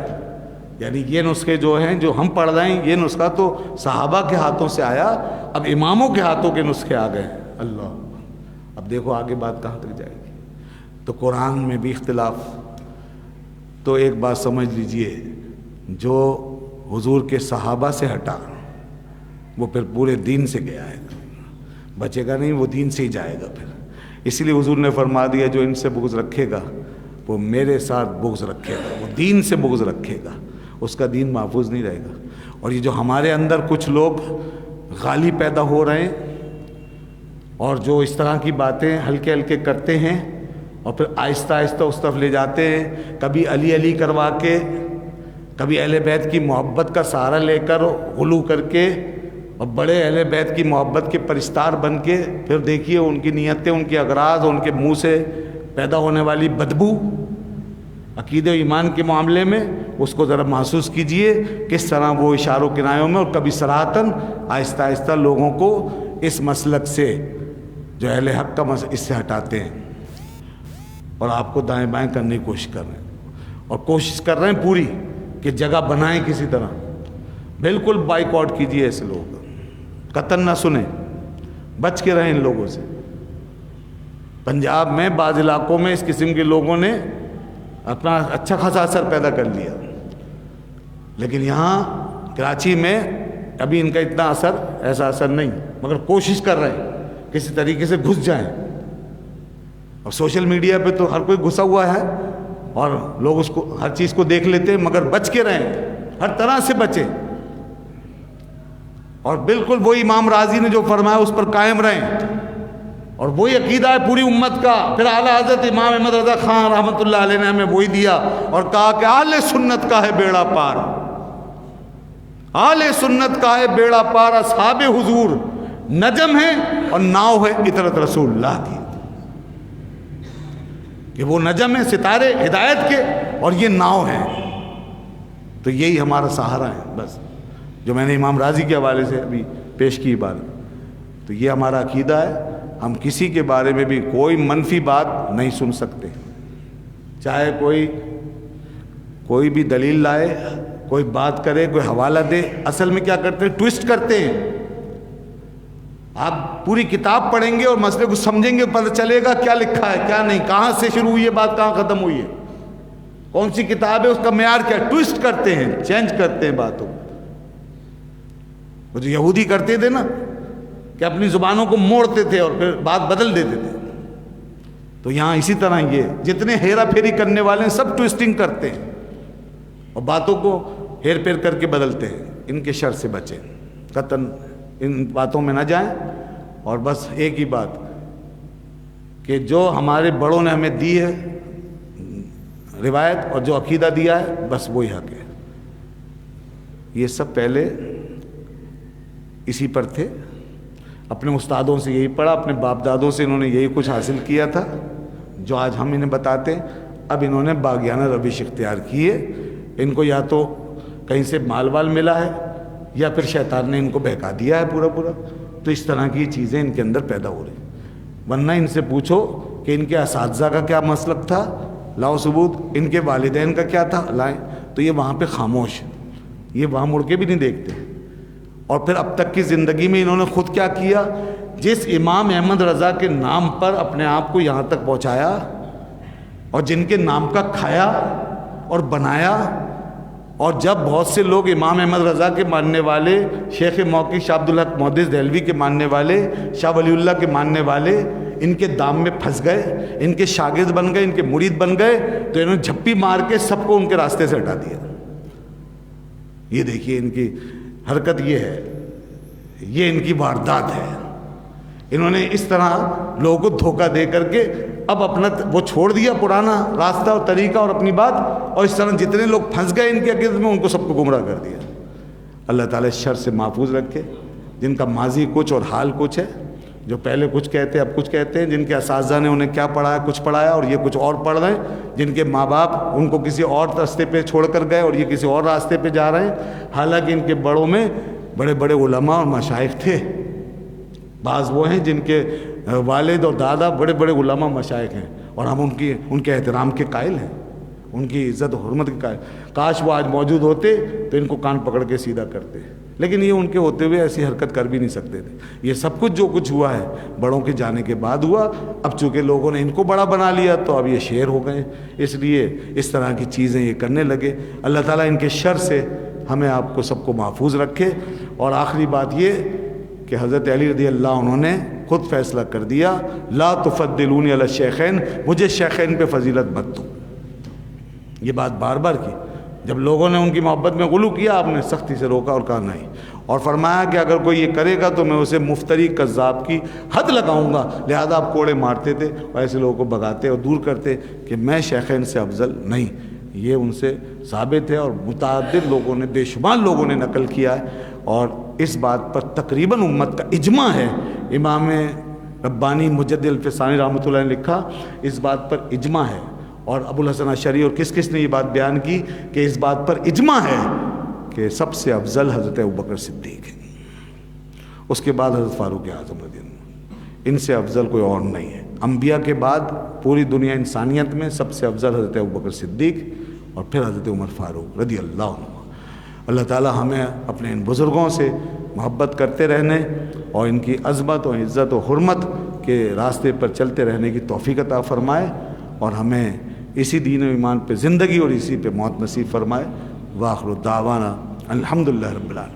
یعنی یہ نسخے جو ہیں جو ہم پڑھ رہے ہیں یہ نسخہ تو صحابہ کے ہاتھوں سے آیا, اب اماموں کے ہاتھوں کے نسخے آ گئے. اللہ, اب دیکھو آگے بات کہاں تک جائے گی. تو قرآن میں بھی اختلاف. تو ایک بات سمجھ لیجئے, جو حضور کے صحابہ سے ہٹا وہ پھر پورے دین سے گیا ہے, بچے گا نہیں, وہ دین سے ہی جائے گا پھر. اسی لیے حضور نے فرما دیا جو ان سے بغض رکھے گا وہ میرے ساتھ بغض رکھے گا, وہ دین سے بغض رکھے گا, اس کا دین محفوظ نہیں رہے گا. اور یہ جو ہمارے اندر کچھ لوگ غالی پیدا ہو رہے ہیں اور جو اس طرح کی باتیں ہلکے ہلکے کرتے ہیں اور پھر آہستہ آہستہ اس طرف لے جاتے ہیں, کبھی علی علی کروا کے, کبھی اہل بیت کی محبت کا سہارا لے کر غلو کر کے اور بڑے اہل بیت کی محبت کے پرستار بن کے پھر دیکھیے ان کی نیتیں، ان کے اغراض، ان کے منہ سے پیدا ہونے والی بدبو عقیدے و ایمان کے معاملے میں، اس کو ذرا محسوس کیجئے کس طرح وہ اشاروں کنایوں میں اور کبھی صراحتاً آہستہ آہستہ لوگوں کو اس مسلک سے جو اہل حق کا اس سے ہٹاتے ہیں اور آپ کو دائیں بائیں کرنے کی کوشش کر رہے ہیں، اور کوشش کر رہے ہیں پوری کہ جگہ بنائیں کسی طرح۔ بالکل بائیکاٹ کیجئے ایسے لوگ، قطعاً نہ سنیں، بچ کے رہیں ان لوگوں سے۔ پنجاب میں بعض علاقوں میں اس قسم کے لوگوں نے اپنا اچھا خاصا اثر پیدا کر لیا، لیکن یہاں کراچی میں ابھی ان کا اتنا ایسا اثر نہیں، مگر کوشش کر رہے ہیں کسی طریقے سے گھس جائیں۔ اور سوشل میڈیا پہ تو ہر کوئی گھسا ہوا ہے اور لوگ اس کو ہر چیز کو دیکھ لیتے ہیں، مگر بچ کے رہیں، ہر طرح سے بچیں، اور بالکل وہی امام راضی نے جو فرمایا اس پر قائم رہیں، اور وہی عقیدہ ہے پوری امت کا۔ پھر اعلیٰ حضرت امام احمد رضا خان رحمۃ اللہ علیہ نے ہمیں وہی دیا اور کہا کہ اہل سنت کا ہے بیڑا پار، اہل سنت کا ہے بیڑا پار، اصحاب حضور نجم ہے اور ناؤ ہے اطرت رسول اللہ کی، کہ وہ نجم ہے ستارے ہدایت کے اور یہ ناؤ ہے۔ تو یہی ہمارا سہارا ہے، بس جو میں نے امام راضی کے حوالے سے ابھی پیش کی بات، تو یہ ہمارا عقیدہ ہے۔ ہم کسی کے بارے میں بھی کوئی منفی بات نہیں سن سکتے، چاہے کوئی بھی دلیل لائے، کوئی بات کرے، کوئی حوالہ دے، اصل میں کیا کرتے ہیں؟ ٹویسٹ کرتے ہیں۔ آپ پوری کتاب پڑھیں گے اور مسئلے کو سمجھیں گے، پتہ چلے گا کیا لکھا ہے کیا نہیں، کہاں سے شروع ہوئی ہے بات، کہاں ختم ہوئی ہے، کون سی کتاب ہے، اس کا معیار کیا ہے۔ ٹویسٹ کرتے ہیں، چینج کرتے ہیں باتوں کو۔ وہ جو یہودی کرتے تھے نا کہ اپنی زبانوں کو موڑتے تھے اور پھر بات بدل دیتے تھے، تو یہاں اسی طرح یہ جتنے ہیرا پھیری کرنے والے ہیں سب ٹویسٹنگ کرتے ہیں اور باتوں کو ہیر پھیر کر کے بدلتے ہیں۔ ان کے شر سے بچیں، قطعاً ان باتوں میں نہ جائیں، اور بس ایک ہی بات کہ جو ہمارے بڑوں نے ہمیں دی ہے روایت اور جو عقیدہ دیا ہے، بس وہی حق ہے۔ یہ سب پہلے اسی پر تھے، اپنے استادوں سے یہی پڑھا، اپنے باپ دادوں سے انہوں نے یہی کچھ حاصل کیا تھا جو آج ہم انہیں بتاتے ہیں۔ اب انہوں نے باغیانہ روش اختیار کی ہے، ان کو یا تو کہیں سے مال وال ملا ہے یا پھر شیطان نے ان کو بہکا دیا ہے پورا، تو اس طرح کی چیزیں ان کے اندر پیدا ہو رہی۔ ورنہ ان سے پوچھو کہ ان کے اساتذہ کا کیا مسلک تھا، لاؤ ثبوت، ان کے والدین کا کیا تھا، لائیں، تو یہ وہاں پہ خاموش، یہ وہاں مڑ کے بھی نہیں دیکھتے۔ اور پھر اب تک کی زندگی میں انہوں نے خود کیا کیا، جس امام احمد رضا کے نام پر اپنے آپ کو یہاں تک پہنچایا اور جن کے نام کا کھایا اور بنایا، اور جب بہت سے لوگ امام احمد رضا کے ماننے والے، شیخ موقع شاہ عبدالحق محدث دہلوی کے ماننے والے، شاہ ولی اللہ کے ماننے والے ان کے دام میں پھنس گئے، ان کے شاگرد بن گئے، ان کے مرید بن گئے، تو انہوں نے جھپی مار کے سب کو ان کے راستے سے ہٹا دیا۔ یہ دیکھیے ان کی حرکت، یہ ہے، یہ ان کی واردات ہے۔ انہوں نے اس طرح لوگوں کو دھوکہ دے کر کے اب اپنا وہ چھوڑ دیا پرانا راستہ اور طریقہ اور اپنی بات، اور اس طرح جتنے لوگ پھنس گئے ان کے عقیدت میں ان کو سب کو گمراہ کر دیا۔ اللہ تعالیٰ اس شر سے محفوظ رکھے، جن کا ماضی کچھ اور حال کچھ ہے، جو پہلے کچھ کہتے اب کچھ کہتے ہیں، جن کے اساتذہ نے انہیں کیا پڑھایا، کچھ پڑھایا اور یہ کچھ اور پڑھ رہے ہیں، جن کے ماں باپ ان کو کسی اور راستے پہ چھوڑ کر گئے اور یہ کسی اور راستے پہ جا رہے ہیں، حالانکہ ان کے بڑوں میں بڑے بڑے علماء اور مشائخ تھے۔ بعض وہ ہیں جن کے والد اور دادا بڑے بڑے علماء مشائخ ہیں، اور ہم ان کے احترام کے قائل ہیں، ان کی عزت و حرمت کے قائل۔ کاش وہ آج موجود ہوتے تو ان کو کان پکڑ کے سیدھا کرتے، لیکن یہ ان کے ہوتے ہوئے ایسی حرکت کر بھی نہیں سکتے تھے۔ یہ سب کچھ جو کچھ ہوا ہے بڑوں کے جانے کے بعد ہوا، اب چونکہ لوگوں نے ان کو بڑا بنا لیا تو اب یہ شیر ہو گئے، اس لیے اس طرح کی چیزیں یہ کرنے لگے۔ اللہ تعالیٰ ان کے شر سے ہمیں آپ کو سب کو محفوظ رکھے۔ اور آخری بات یہ کہ حضرت علی رضی اللہ عنہ نے خود فیصلہ کر دیا، لا تفضلونی علی الشیخین، مجھے شیخین پہ فضیلت مت دو۔ یہ بات بار بار کی، جب لوگوں نے ان کی محبت میں غلو کیا آپ نے سختی سے روکا اور کہا نہیں، اور فرمایا کہ اگر کوئی یہ کرے گا تو میں اسے مفتری کذاب کی حد لگاؤں گا۔ لہذا آپ کوڑے مارتے تھے اور ایسے لوگوں کو بھگاتے اور دور کرتے کہ میں شیخین سے افضل نہیں۔ یہ ان سے ثابت ہے اور متعدد لوگوں نے، بے شمار لوگوں نے نقل کیا ہے، اور اس بات پر تقریباً امت کا اجماع ہے. امام ربانی مجدد الفسانی رحمۃ اللہ نے لکھا اس بات پر اجماع ہے. اور ابو الحسن اشعری اور کس کس نے یہ بات بیان کی کہ اس بات پر اجماع ہے کہ سب سے افضل حضرت ابوبکر صدیق ہے، اس کے بعد حضرت فاروق اعظم رضی اللہ عنہ، ان سے افضل کوئی اور نہیں ہے. انبیاء کے بعد پوری دنیا انسانیت میں سب سے افضل حضرت ابوبکر صدیق اور پھر حضرت عمر فاروق رضی اللہ عنہ. اللہ تعالی ہمیں اپنے ان بزرگوں سے محبت کرتے رہنے اور ان کی عظمت و عزت و حرمت کے راستے پر چلتے رہنے کی توفیق عطا فرمائے اور ہمیں اسی دین و ایمان پہ زندگی اور اسی پہ موت نصیب فرمائے. وآخر دعوانا الحمدللہ رب العالمین.